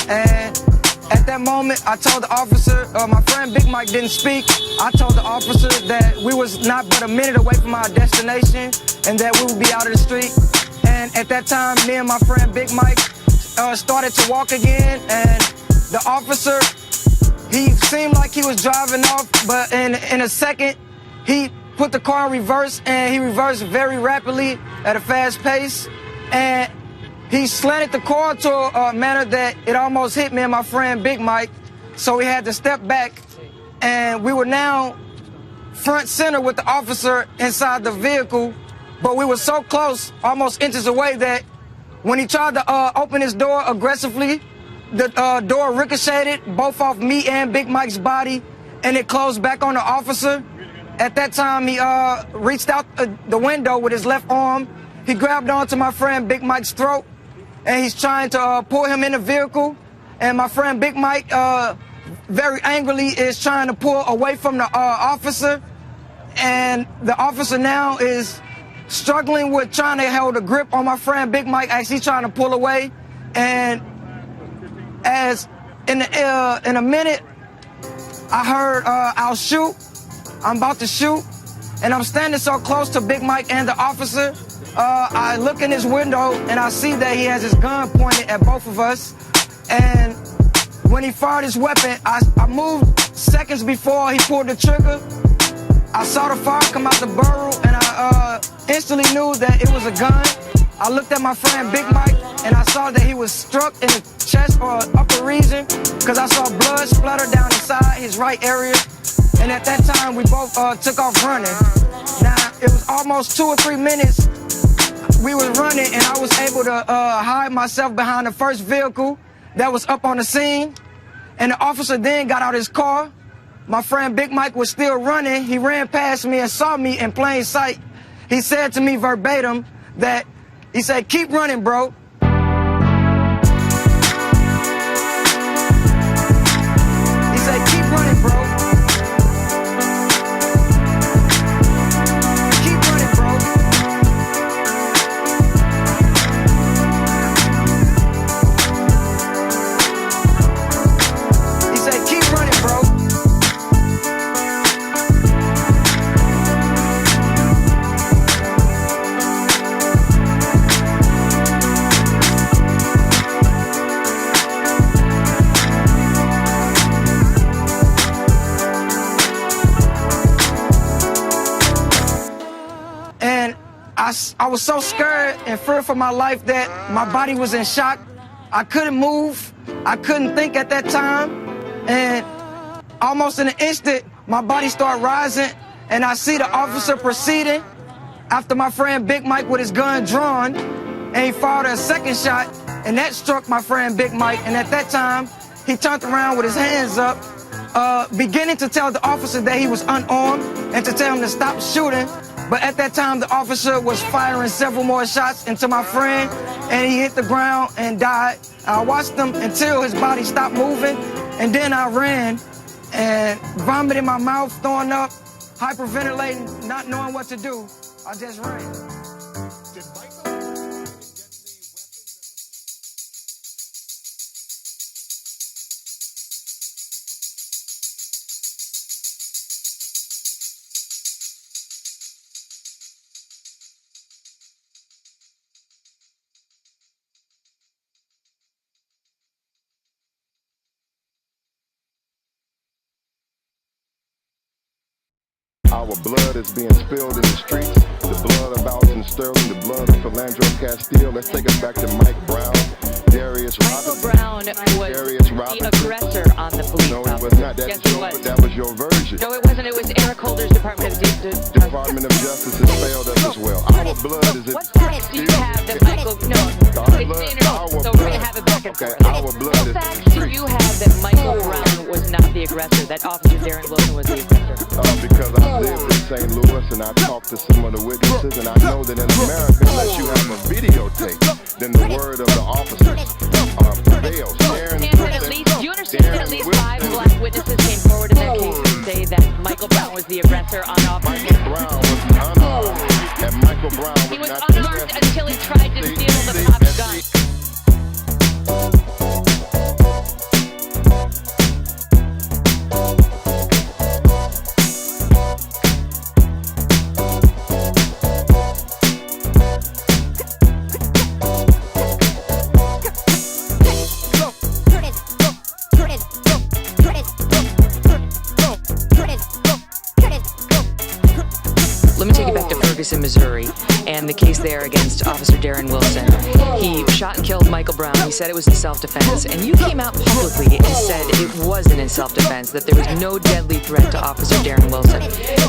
Speaker 24: And At that moment, I told the officer, my friend Big Mike didn't speak. I told the officer that we was not but a minute away from our destination and that we would be out of the street. And at that time, me and my friend Big Mike started to walk again, and the officer, he seemed like he was driving off, but in a second, he put the car in reverse, and he reversed very rapidly at a fast pace, and he slanted the car to a manner that it almost hit me and my friend Big Mike, so we had to step back, and we were now front center with the officer inside the vehicle, but we were so close, almost inches away, that when he tried to open his door aggressively, the door ricocheted both off me and Big Mike's body, and it closed back on the officer. At that time, he reached out the window with his left arm. He grabbed onto my friend Big Mike's throat, and he's trying to pull him in the vehicle. And my friend Big Mike, very angrily, is trying to pull away from the officer. And the officer now is struggling with trying to hold a grip on my friend Big Mike as he's trying to pull away. And as in a minute, I heard, I'll shoot. I'm about to shoot. And I'm standing so close to Big Mike and the officer. I look in his window and I see that he has his gun pointed at both of us. And when he fired his weapon, I moved seconds before he pulled the trigger. I saw the fire come out the barrel, and I instantly knew that it was a gun. I looked at my friend Big Mike, and I saw that he was struck in the chest or upper region, because I saw blood splatter down inside his right area. And at that time, we both took off running. Now, it was almost 2 or 3 minutes we was running, and I was able to hide myself behind the first vehicle that was up on the scene. And the officer then got out his car. My friend Big Mike was still running. He ran past me and saw me in plain sight. He said to me verbatim that, he said, "Keep running, bro." He said, "Keep running, bro. Keep running, bro." He said, "Keep running, bro." I was so scared and feared for my life that my body was in shock. I couldn't move. I couldn't think at that time. And almost in an instant, my body started rising, and I see the officer proceeding after my friend Big Mike with his gun drawn, and he fired a second shot, and that struck my friend Big Mike. And at that time, he turned around with his hands up, beginning to tell the officer that he was unarmed and to tell him to stop shooting. But at that time, the officer was firing several more shots into my friend, and he hit the ground and died. I watched him until his body stopped moving, and then I ran and vomited in my mouth, throwing up, hyperventilating, not knowing what to do. I just ran.
Speaker 3: Our blood is being spilled in the streets. The blood of Alton Sterling, the blood of Philandro Castile. Let's take us back to Mike Brown, Darius
Speaker 5: Michael Brown was the aggressor on the police
Speaker 3: No, it was not. That was your version.
Speaker 5: No, it wasn't. It was Eric Holder's Department of Justice.
Speaker 3: Department of Justice has failed us as well. Our blood is...
Speaker 5: What facts do you have that Michael... No, so we're going to have it back and forth.
Speaker 3: Our blood is...
Speaker 5: What facts do you have that Michael Brown was not the aggressor, that Officer Darren Wilson was the aggressor?
Speaker 3: Because I lived in St. Louis and I talked to some of the witnesses, and I know that in America, unless you have a videotape, then the word of the officers prevails.
Speaker 5: Do you understand that at least 5 black witnesses came forward in that case to say that Michael Brown was the aggressor on Officer?
Speaker 3: Michael Brown was unarmed, and Michael Brown was
Speaker 5: He was
Speaker 3: not
Speaker 5: unarmed until he tried to steal the cop's gun. let me take you back to Ferguson, Missouri, and the case there against Officer Darren Wilson. He shot and killed Michael Brown. He said it was in self-defense, and you came out publicly and said it wasn't in self-defense, that there was no deadly threat to Officer Darren Wilson.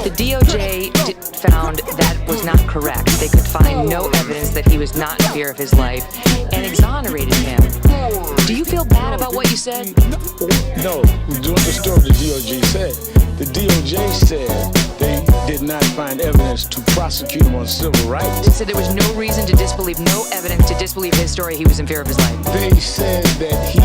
Speaker 5: The DOJ found that was not correct. They could find no evidence that he was not in fear of his life and exonerated him. Do you feel bad about what you said?
Speaker 6: No, you understood what the DOJ said. The DOJ said they did not find evidence to prosecute him on civil rights.
Speaker 5: They said there was no reason to disbelieve, no evidence to disbelieve his story. He was in fear of his life.
Speaker 6: They said that he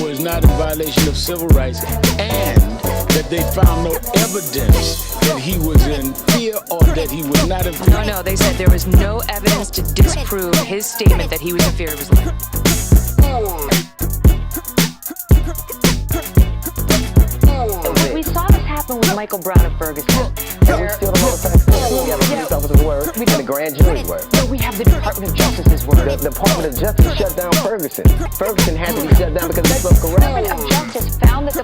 Speaker 6: was not in violation of civil rights and that they found no evidence that he was in fear or that he was not in fear.
Speaker 5: No, they said there was no evidence to disprove his statement that he was in fear of his life. We saw this happen with Michael Brown of Ferguson.
Speaker 7: And we still don't know the facts. We have a police officer's word and the grand jury's word.
Speaker 5: No, we have the Department of Justice's word.
Speaker 7: The Department of Justice shut down Ferguson. Ferguson had to be shut down because it's so corrupt.
Speaker 5: The Department of Justice found that the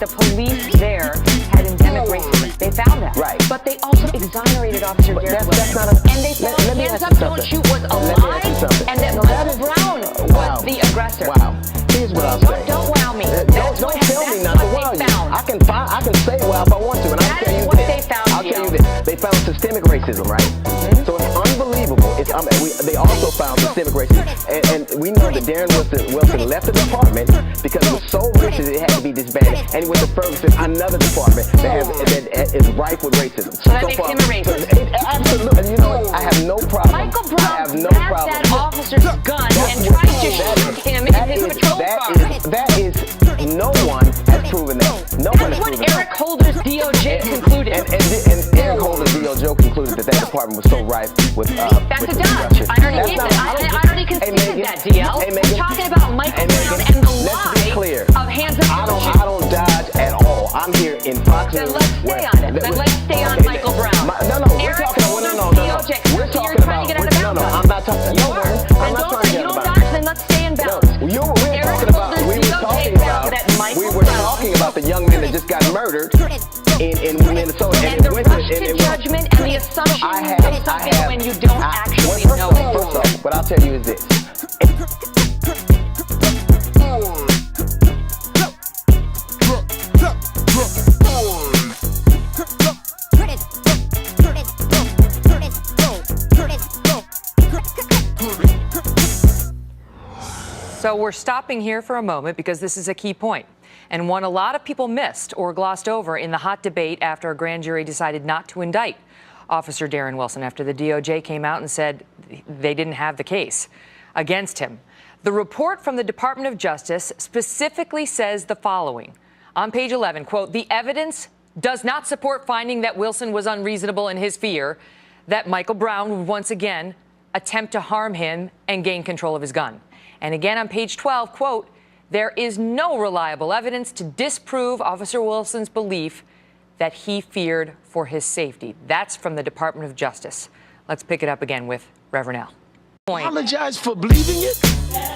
Speaker 5: police there had endemic racism. They found that.
Speaker 7: Right.
Speaker 5: But they also exonerated Officer Darren Wilson.
Speaker 7: That's not a...
Speaker 5: And they found Hands Up, Don't Shoot was a lie, and that Michael Brown was the aggressor.
Speaker 7: Wow. Here's what I'll say.
Speaker 5: Don't wow me.
Speaker 7: Don't tell me not to wow you. I can say wow if I want to, and I'll tell you this. I'll tell you this. They found systemic racism, right? So it's unbelievable. They also found systemic racism, and we know that Darren Wilson left the department because it was so racist it had to be disbanded, and he went to Ferguson, another department that is rife with racism.
Speaker 5: So that makes him a racist.
Speaker 7: Absolutely. You know what? I have no problem.
Speaker 5: Michael Brown grabbed that officer's gun and tried to shoot him in his patrol car.
Speaker 7: That is, no one has proven that. No one has proven that.
Speaker 5: That's what Eric Holder's DOJ concluded.
Speaker 7: And Eric Holder's DOJ concluded that department was so rife with
Speaker 5: that's a dodge. I already conceded that, DL. We're talking about Michael Brown and the lie of Hands Up, Don't Shoot.
Speaker 7: I don't dodge at all. I'm here in Fox News.
Speaker 5: Then let's stay on it. Then let's stay on Michael Brown.
Speaker 7: We're talking about I'm not talking. I'm not trying to get out of bounds.
Speaker 5: Then let's stay in bounds.
Speaker 7: We were talking about the young man that just got murdered in Minnesota.
Speaker 5: And the rush to judgment and the assumption of something when you don't actually know it.
Speaker 7: First off, what I'll tell you is this.
Speaker 5: So we're stopping here for a moment because this is a key point, and one a lot of people missed or glossed over in the hot debate after a grand jury decided not to indict Officer Darren Wilson after the DOJ came out and said they didn't have the case against him. The report from the Department of Justice specifically says the following. On page 11, quote, "The evidence does not support finding that Wilson was unreasonable in his fear that Michael Brown would once again attempt to harm him and gain control of his gun." And again on page 12, quote, "There is no reliable evidence to disprove Officer Wilson's belief that he feared for his safety." That's from the Department of Justice. Let's pick it up again with Reverend Al.
Speaker 6: Apologize for believing it?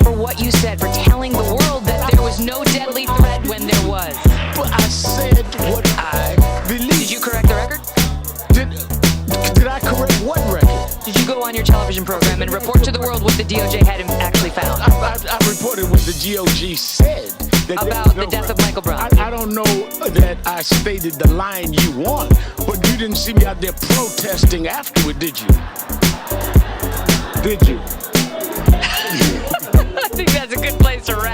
Speaker 5: For what you said, for telling the world that there was no deadly threat when there was.
Speaker 6: But I said what I believe.
Speaker 5: Did you correct the record?
Speaker 6: Did I correct what record?
Speaker 5: Did you go on your television program and report to the world what the DOJ had actually found?
Speaker 6: I reported what the DOJ said.
Speaker 5: About the death of Michael Brown.
Speaker 6: I don't know that I stated the line you want, but you didn't see me out there protesting afterward, did you? Did you?
Speaker 5: I think that's a good place to wrap.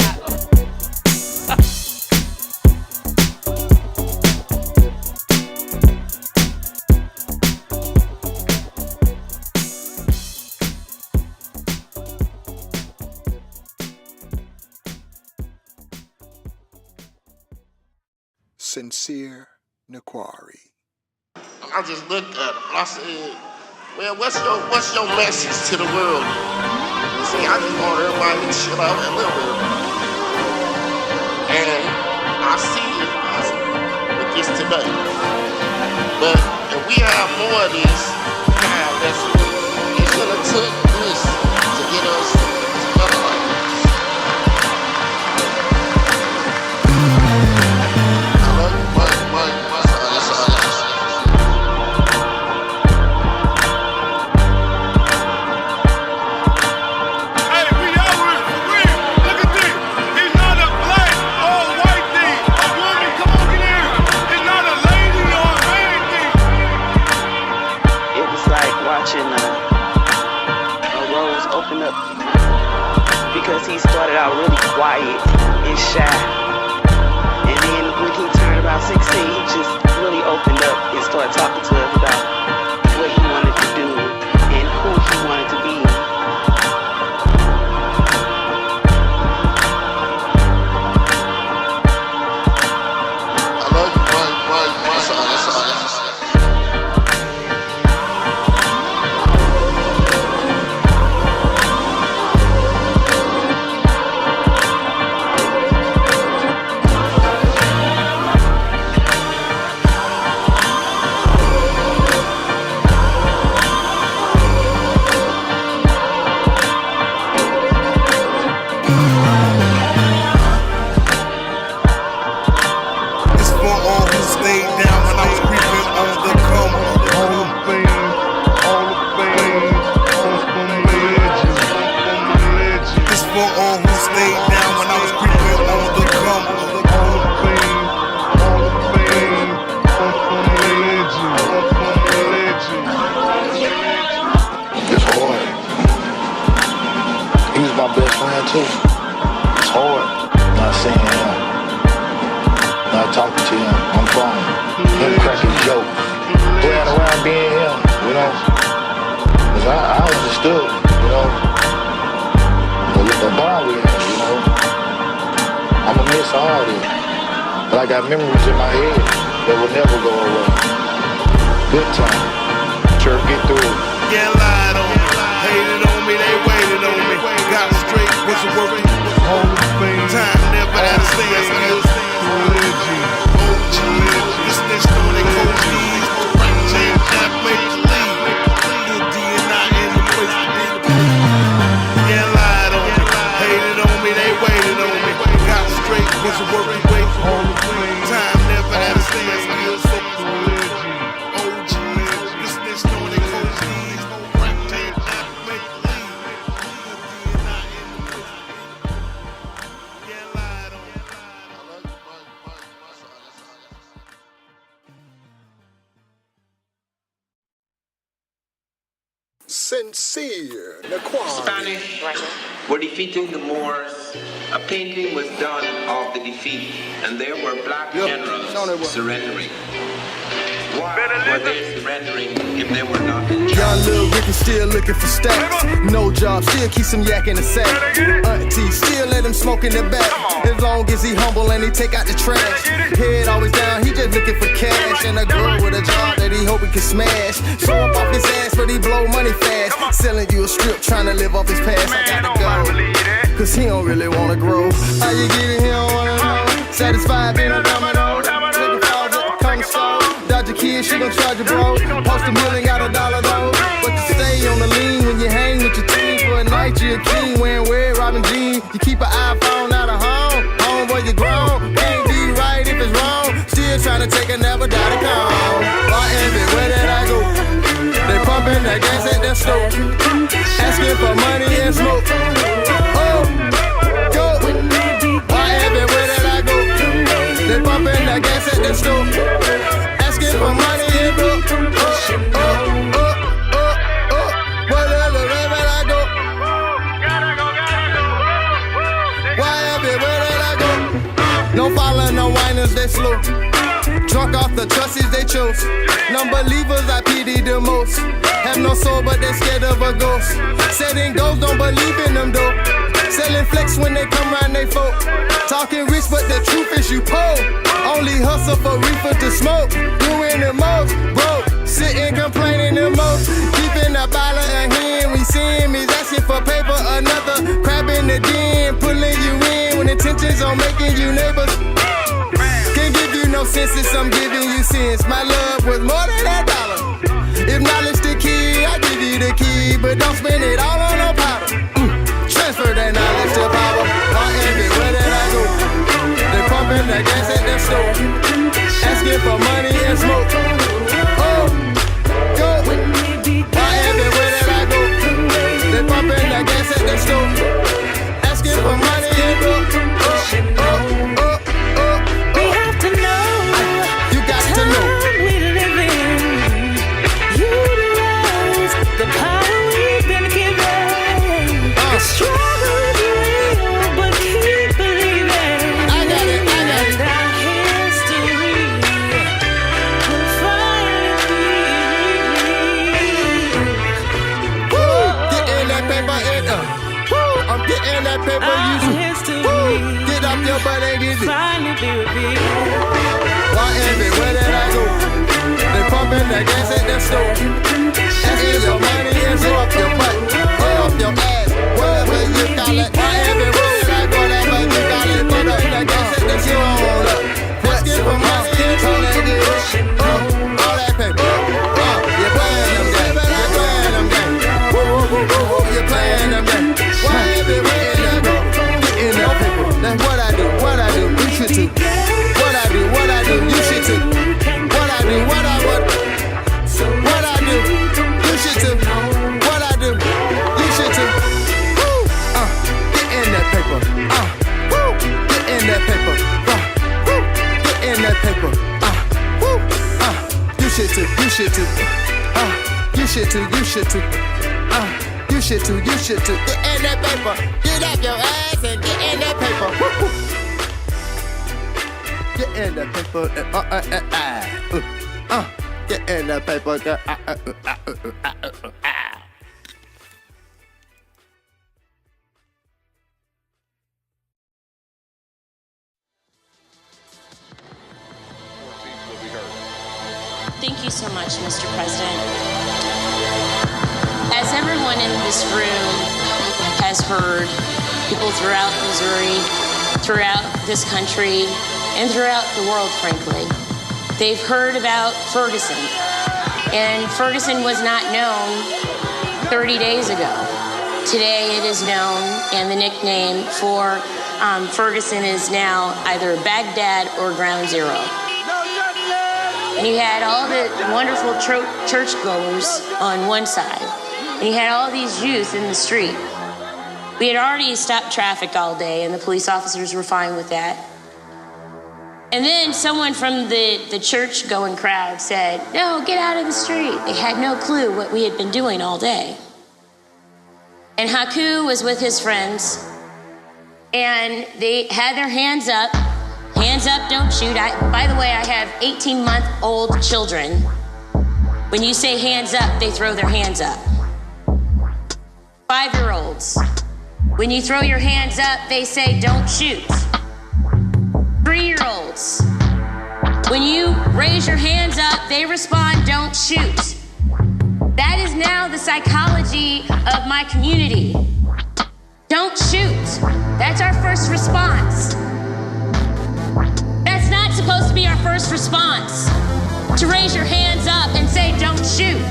Speaker 1: Sincere Nokwaree.
Speaker 8: I just looked at him and I said, well, what's your message to the world? You see, I just want everybody to chill out a little bit. And I see it with this today. But if we have more of this kind of message, it should have took this to get us together like this.
Speaker 4: he started out really quiet and shy. And then when he turned about 16, he just really opened up and started talking to us about what he wanted to do and who he wanted to be.
Speaker 9: I got memories in my head that will never go away. Good time. Church, get through it.
Speaker 21: Yeah, lied on me, hated on me, they waited on me. Got straight, wasn't working. Time never had a stand still. OG, this snitched on they cold keys. Frank James, that made the lead. Good D&I in the place to be the police. Yeah, lied on me, hated on me, they waited on me. Got straight, wasn't working. Time never had a stand still. OG, this snitched on they cold keys. Frank James, that made the lead. Good D&I in the place to be the police. Yeah, lied on me.
Speaker 1: Sincere, Nokwaree.
Speaker 10: Spanish were defeating the Moors. A painting was done of the defeat, and there were black generals surrendering. Why were they surrendering if they were not in charge?
Speaker 11: Young Lil Ricky still looking for stacks. No job, still keep some yak in the sack. Auntie still let him smoke in the back. As long as he humble and he take out the trash. Head always down, he just looking for cash. And a girl with a job that he hope he can smash. Show up off his ass, but he blow money fast. Selling you a strip, trying to live off his past. I gotta go, cause he don't really wanna grow. How you get it, he don't wanna know. Satisfied being a domino. Taking falls at the corner store. Dodge your kid, she gon' charge you, bro. Post $1 million, got $1 though. But you stay on the lean when you hang with your team. For a night, you're a king, wearing red Robin jeans. You keep an iPhone out of home. Homeboy, you grown. Can't be right if it's wrong. Still trying to take a nap without a comb. Why everywhere that I go, they pumping that gas at the stove. Asking for money and smoke. Oh, go. Why everywhere that I go, they pumping that gas at the stove. Asking for money and smoke. Wherever I go. Why everywhere that I go, no following, no whiners, they slow. Drunk off the trussies they chose. Non-believers I pity the most. Have no soul but they scared of a ghost. Setting goals, don't believe in them though. Selling flex when they come round they folk. Talking rich but the truth is you poor. Only hustle for reefer to smoke. Doing the most, broke. Sitting complaining the most. Keeping a bottle of hand. We see him, he's asking for paper. Another crab in the den. Pulling you in when intentions on making you neighbors. Can't give you no senses, I'm giving you sense. My love was more than $1. If knowledge the key, I give you the key. But don't spend it all on no powder. Transfer that knowledge to power. Why everywhere that I go, they pumping that gas at the store. Asking for money and smoke. Oh, go. Why everywhere that I go, they pumping that gas at the store. Asking for money and smoke.
Speaker 12: We have to know.
Speaker 11: You got to know.
Speaker 12: We live in. Utilize the power we've been given. The struggle is real.
Speaker 11: the store. Ask for your money and show up your butt. Put up your ass, whatever you call it. Why everywhere that I go, that way you call it. Put up that gas that you on up. Let's get some money and try to get it. All that paper. You're playing them games. You're playing them games. You're playing them games. Why everywhere in that paper? In that paper. That's what I do. What I do. You should too. What I do. What I do. You should too. What I do. What I would. What I do. You should too. What I do. You should too. Get in that paper. Get in that paper. Get in that paper. You should too. You should too. You should too. You should too. You should too. You should too. Get in that paper. Get up your ass and get in that paper. Get in that paper. Get in that paper.
Speaker 13: Thank you so much, Mr. President. As everyone in this room has heard, people throughout Missouri, throughout this country, and throughout the world, frankly, they've heard about Ferguson. And Ferguson was not known 30 days ago. Today it is known, and the nickname for Ferguson is now either Baghdad or Ground Zero. And you had all the wonderful churchgoers on one side, and you had all these youth in the street. We had already stopped traffic all day, and the police officers were fine with that. And then someone from the church-going crowd said, "No, get out of the street." They had no clue what we had been doing all day. And Haku was with his friends, and they had their hands up. Hands up, don't shoot. By the way, I have 18-month-old children. When you say hands up, they throw their hands up. 5-year-olds. When you throw your hands up, they say don't shoot. 3-year-olds. When you raise your hands up, they respond don't shoot. That is now the psychology of my community. Don't shoot. That's our first response. That's not supposed to be our first response, to raise your hands up and say don't shoot,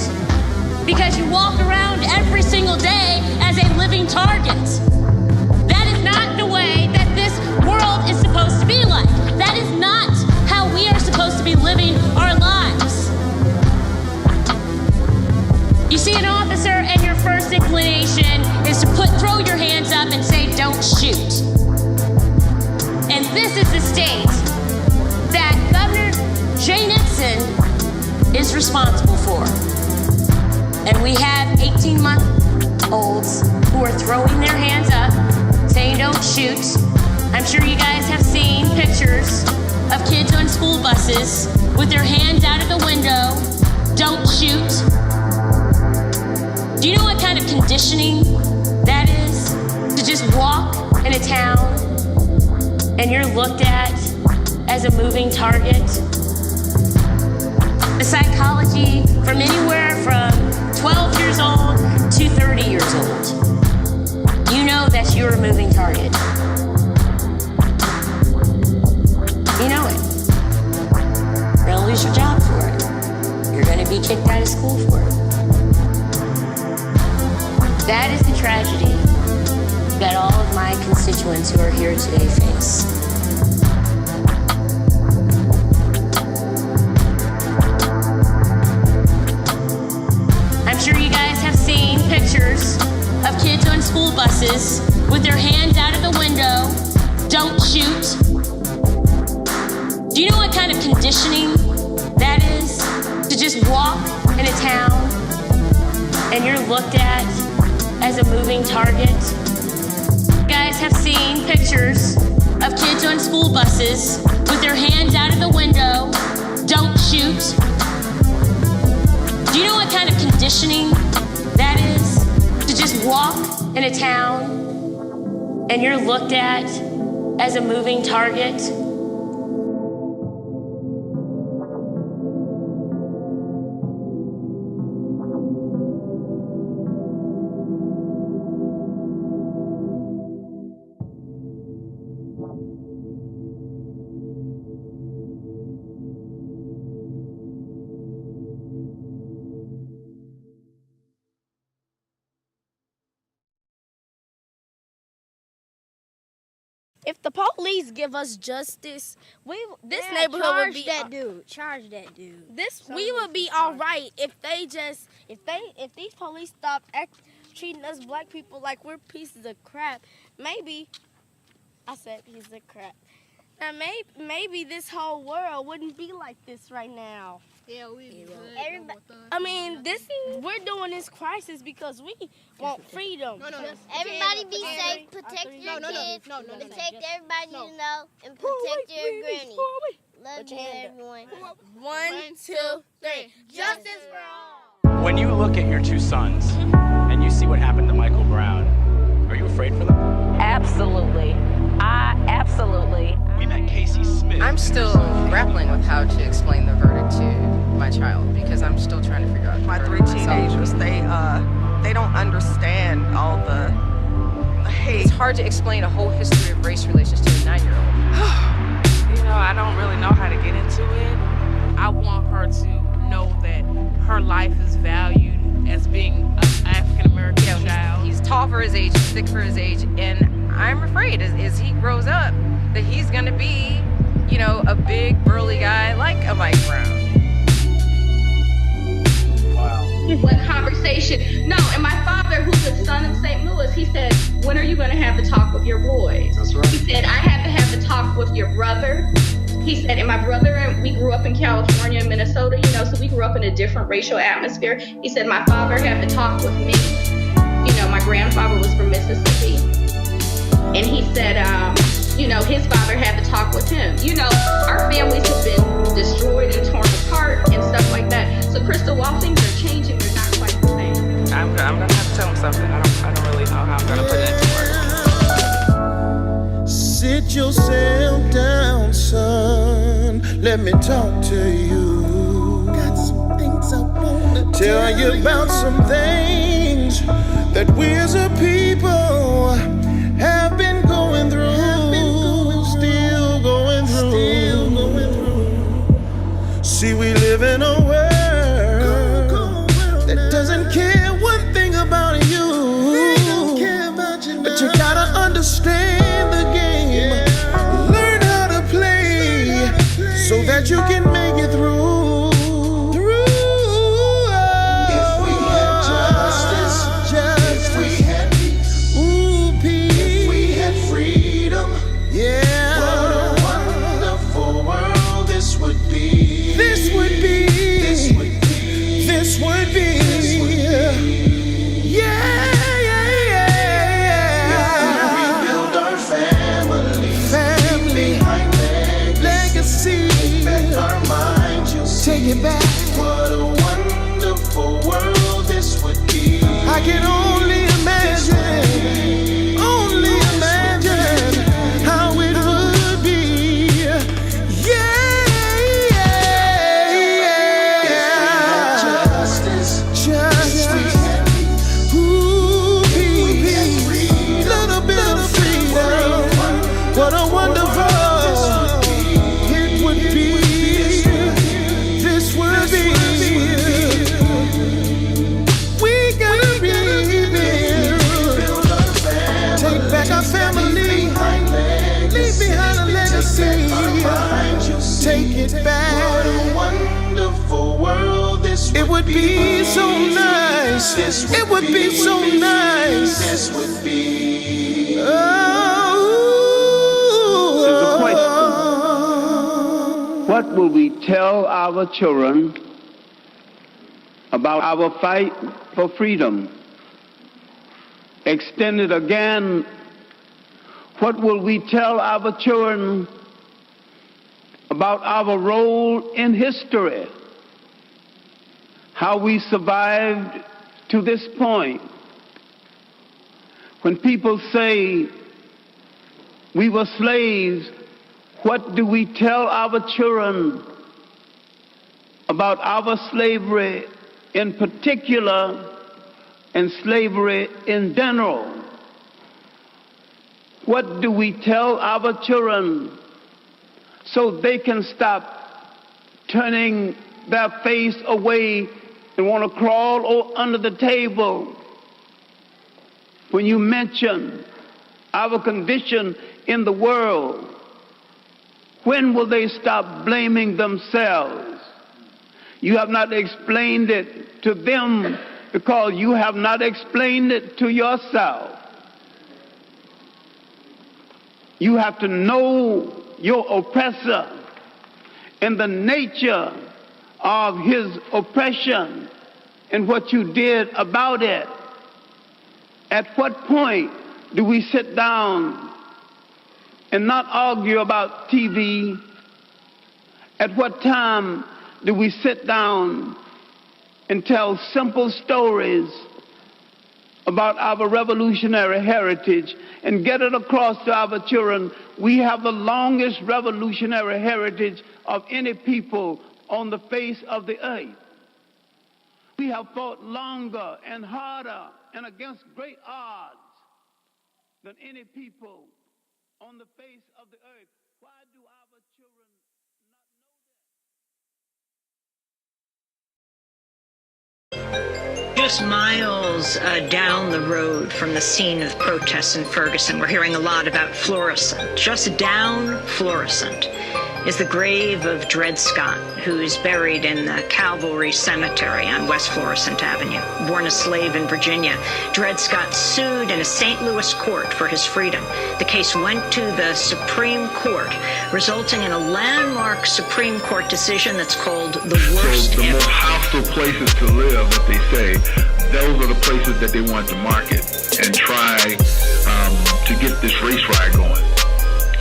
Speaker 13: because you walk around every single day as a living target. That is not the way that this world is supposed to be like. That is not how we are supposed to be living our lives. You see an officer and your first inclination is to throw your hands up and say don't shoot. And this is the state that Governor Jay Nixon is responsible for. And we have 18-month-olds who are throwing their hands up, saying don't shoot. I'm sure you guys have seen pictures of kids on school buses with their hands out of the window, don't shoot. Do you know what kind of conditioning that is? To just walk in a town and you're looked at as a moving target. The psychology from anywhere from 12 years old to 30 years old. You know that you're a moving target. You know it. You're gonna lose your job for it. You're gonna be kicked out of school for it. That is the tragedy that all of my constituents who are here today face. I'm sure you guys have seen pictures of kids on school buses with their hands out of the window, don't shoot. Do you know what kind of conditioning that is? To just walk in a town and you're looked at as a moving target. You guys have seen pictures of kids on school buses with their hands out of the window, don't shoot. Do you know what kind of conditioning that is? To just walk in a town and you're looked at as a moving target.
Speaker 14: if the police give us justice, this neighborhood would be
Speaker 15: Charge that dude.
Speaker 14: We would be all right if these police stopped treating us black people like we're pieces of crap. Maybe I said pieces of crap. And maybe this whole world wouldn't be like this right now.
Speaker 15: Yeah, we would.
Speaker 14: I mean, we're doing this crisis because we want freedom.
Speaker 15: No.
Speaker 16: Everybody be safe, protect your kids, protect everybody you know, and protect your granny. Love you, everyone.
Speaker 14: 1, 2, 3. Justice for all.
Speaker 17: When you look at your two sons and you see what happened to Michael Brown, are you afraid for them?
Speaker 18: Absolutely. Absolutely.
Speaker 17: We met Casey Smith.
Speaker 26: I'm still grappling with how to explain the verdict to my child because I'm still trying to figure out.
Speaker 27: My 3 teenagers, they don't understand all the hate.
Speaker 26: It's hard to explain a whole history of race relations to a 9-year-old.
Speaker 28: I don't really know how to get into it. I want her to know that her life is valued as being an African-American child.
Speaker 26: He's tall for his age, thick for his age, and I'm afraid as he grows up that he's gonna be, a big burly guy like a Mike Brown.
Speaker 17: Wow.
Speaker 29: What conversation? No, and my father, who's a son in St. Louis, he said, when are you gonna have the talk with your boys?
Speaker 17: That's right.
Speaker 29: He said, I have to have the talk with your brother. He said, and my brother, and we grew up in California and Minnesota, so we grew up in a different racial atmosphere. He said, my father had to talk with me. My grandfather was from Mississippi. And he said, his father had to talk with him. Our families have been destroyed and torn apart and stuff like that. So, Crystal, while things are changing, they're not quite the same.
Speaker 28: I'm going to have to tell him something. I don't really know how I'm going to put it into words.
Speaker 11: Sit yourself down, son. Let me talk to you. Got some things I want to tell you about some things that we as a people have been going through, still going through. See, we live in a world that doesn't care one thing about you. But you gotta understand the game, learn how to play, so that you can make it through. Back. What a wonderful world this would be. I can only imagine how it would be. Justice. Little bit of freedom. What a wonderful it would be. Take it back. What a wonderful world this would be. It would be so nice. It would be so nice. This would be.
Speaker 30: What will we tell our children about our fight for freedom? Extended again, what will we tell our children about our role in history? How we survived to this point? When people say we were slaves, what do we tell our children about our slavery in particular and slavery in general? What do we tell our children so they can stop turning their face away and want to crawl under the table when you mention our condition in the world, when will they stop blaming themselves? You have not explained it to them because you have not explained it to yourself. You have to know your oppressor and the nature of his oppression and what you did about it. At what point do we sit down and not argue about TV? At what time do we sit down and tell simple stories about our revolutionary heritage and get it across to our children? We have the longest revolutionary heritage of any people on the face of the earth. We have fought longer and harder and against great odds than any people on the face of the earth. Why do our children
Speaker 2: Just miles down the road from the scene of protests in Ferguson, we're hearing a lot about Florissant. Just down Florissant is the grave of Dred Scott, who's buried in the Cavalry Cemetery on West Florissant Avenue. Born a slave in Virginia, Dred Scott sued in a St. Louis court for his freedom. The case went to the Supreme Court, resulting in a landmark Supreme Court decision that's called the worst
Speaker 3: So the
Speaker 2: ever.
Speaker 3: most hostile places to live, that they say, those are the places that they want to market and try to get this race riot going.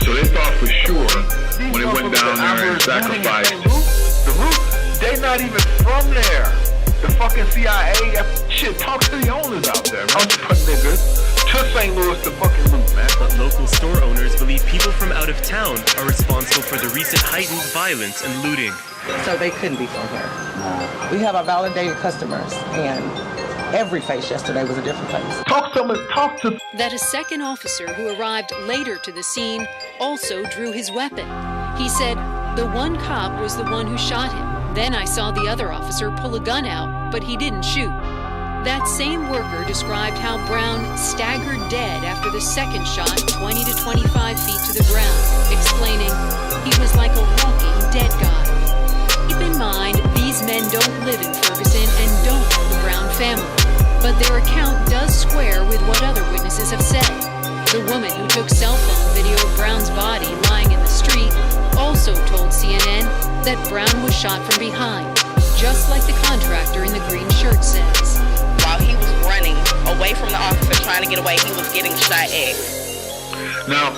Speaker 3: So they thought for sure when they went down there and sacrificed.
Speaker 6: They're not even from there. The fucking CIA, shit, talk to the owners out there, man. Put niggas to St. Louis to fucking loot, man.
Speaker 7: But local store owners believe people from out of town are responsible for the recent heightened violence and looting.
Speaker 27: So they couldn't be from here. We have our validated customers, and every face yesterday was a different face.
Speaker 6: Talk to.
Speaker 19: That a second officer who arrived later to the scene also drew his weapon. He said, "The one cop was the one who shot him. Then I saw the other officer pull a gun out, but he didn't shoot." That same worker described how Brown staggered dead after the second shot 20 to 25 feet to the ground, explaining he was like a walking dead guy. Keep in mind, these men don't live in Ferguson and don't know the Brown family, but their account does square with what other witnesses have said. The woman who took cell phone video of Brown's body lying in the street also told CNN that Brown was shot from behind, just like the contractor in the green shirt says.
Speaker 27: While he was running away from the officer trying to get away, he was getting shot at.
Speaker 3: Now,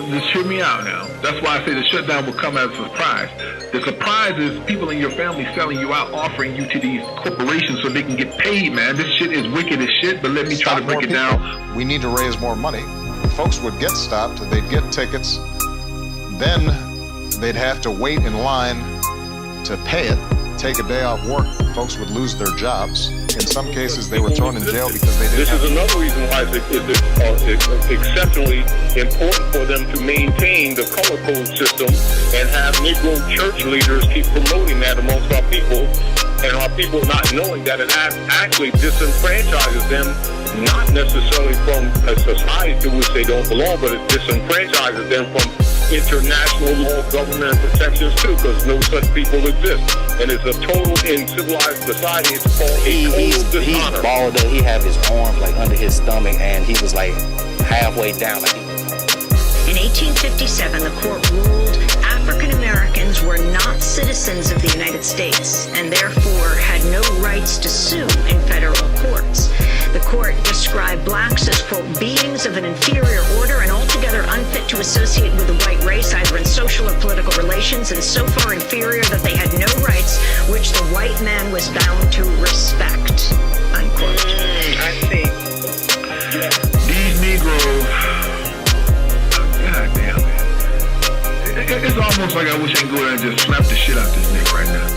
Speaker 3: just hear me out now. That's why I say the shutdown will come as a surprise. The surprise is people in your family selling you out, offering you to these corporations so they can get paid, man. This shit is wicked as shit, but let me try to break it down.
Speaker 20: We need to raise more money. Folks would get stopped, they'd get tickets, then they'd have to wait in line to pay it, take a day off work. Folks would lose their jobs. In some cases, they were thrown in jail because they didn't
Speaker 22: This is another reason why it's exceptionally important for them to maintain the color code system and have Negro church leaders keep promoting that amongst our people, and our people not knowing that it actually disenfranchises them, not necessarily from a society to which they don't belong, but it disenfranchises them from international law, government, and protections too, because no such people exist. And it's a total, in civilized society, it's called a total dishonor.
Speaker 23: He's bald up, he had his arms like under his stomach, and he was like halfway down.
Speaker 2: In 1857, the court ruled African Americans were not citizens of the United States and therefore had no rights to sue in federal courts. The court described blacks as, quote, beings of an inferior order and altogether unfit to associate with the white race, either in social or political relations, and so far inferior that they had no rights which the white man was bound to respect, unquote.
Speaker 27: I see.
Speaker 3: These Negroes, God damn it. It's almost like I wish I could go there and just slap the shit out this nigga right now.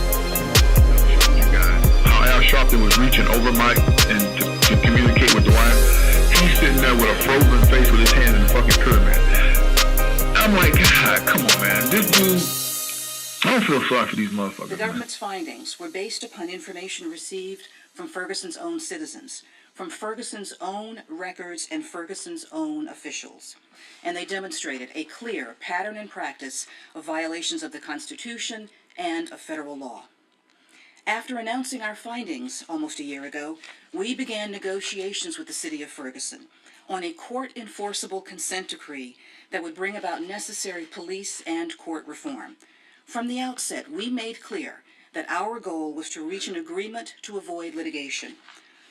Speaker 3: You guys, how Al Sharpton was reaching over Mike and to communicate with the wife. He's sitting there with a frozen face with his hands in the fucking pyramid. I'm like, God, come on, man. This dude, I don't feel sorry for these motherfuckers.
Speaker 24: The government's findings were based upon information received from Ferguson's own citizens.
Speaker 1: from Ferguson's own records and Ferguson's own officials, and they demonstrated a clear pattern and practice of violations of the Constitution and of federal law. After announcing our findings almost a year ago, we began negotiations with the city of Ferguson on a court-enforceable consent decree that would bring about necessary police and court reform. From the outset, we made clear that our goal was to reach an agreement to avoid litigation.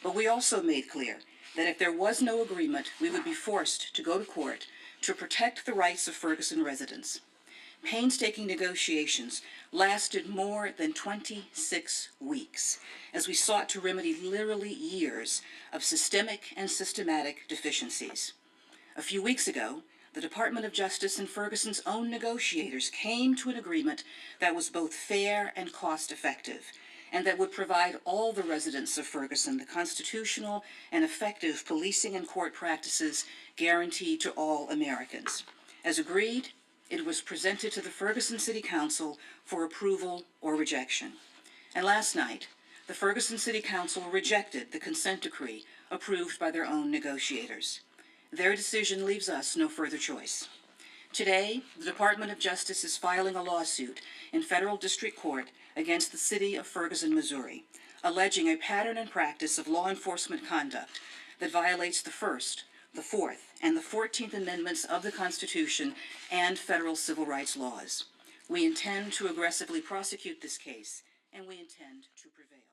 Speaker 1: But we also made clear that if there was no agreement, we would be forced to go to court to protect the rights of Ferguson residents. Painstaking negotiations lasted more than 26 weeks as we sought to remedy literally years of systemic and systematic deficiencies. A few weeks ago, the Department of Justice and Ferguson's own negotiators came to an agreement that was both fair and cost-effective, and that would provide all the residents of Ferguson the constitutional and effective policing and court practices guaranteed to all Americans. As agreed, it was presented to the Ferguson City Council for approval or rejection. And last night, the Ferguson City Council rejected the consent decree approved by their own negotiators. Their decision leaves us no further choice. Today, the Department of Justice is filing a lawsuit in federal district court against the city of Ferguson, Missouri, alleging a pattern and practice of law enforcement conduct that violates the First, the Fourth, and the 14th Amendments of the Constitution and federal civil rights laws. We intend to aggressively prosecute this case, and we intend to prevail.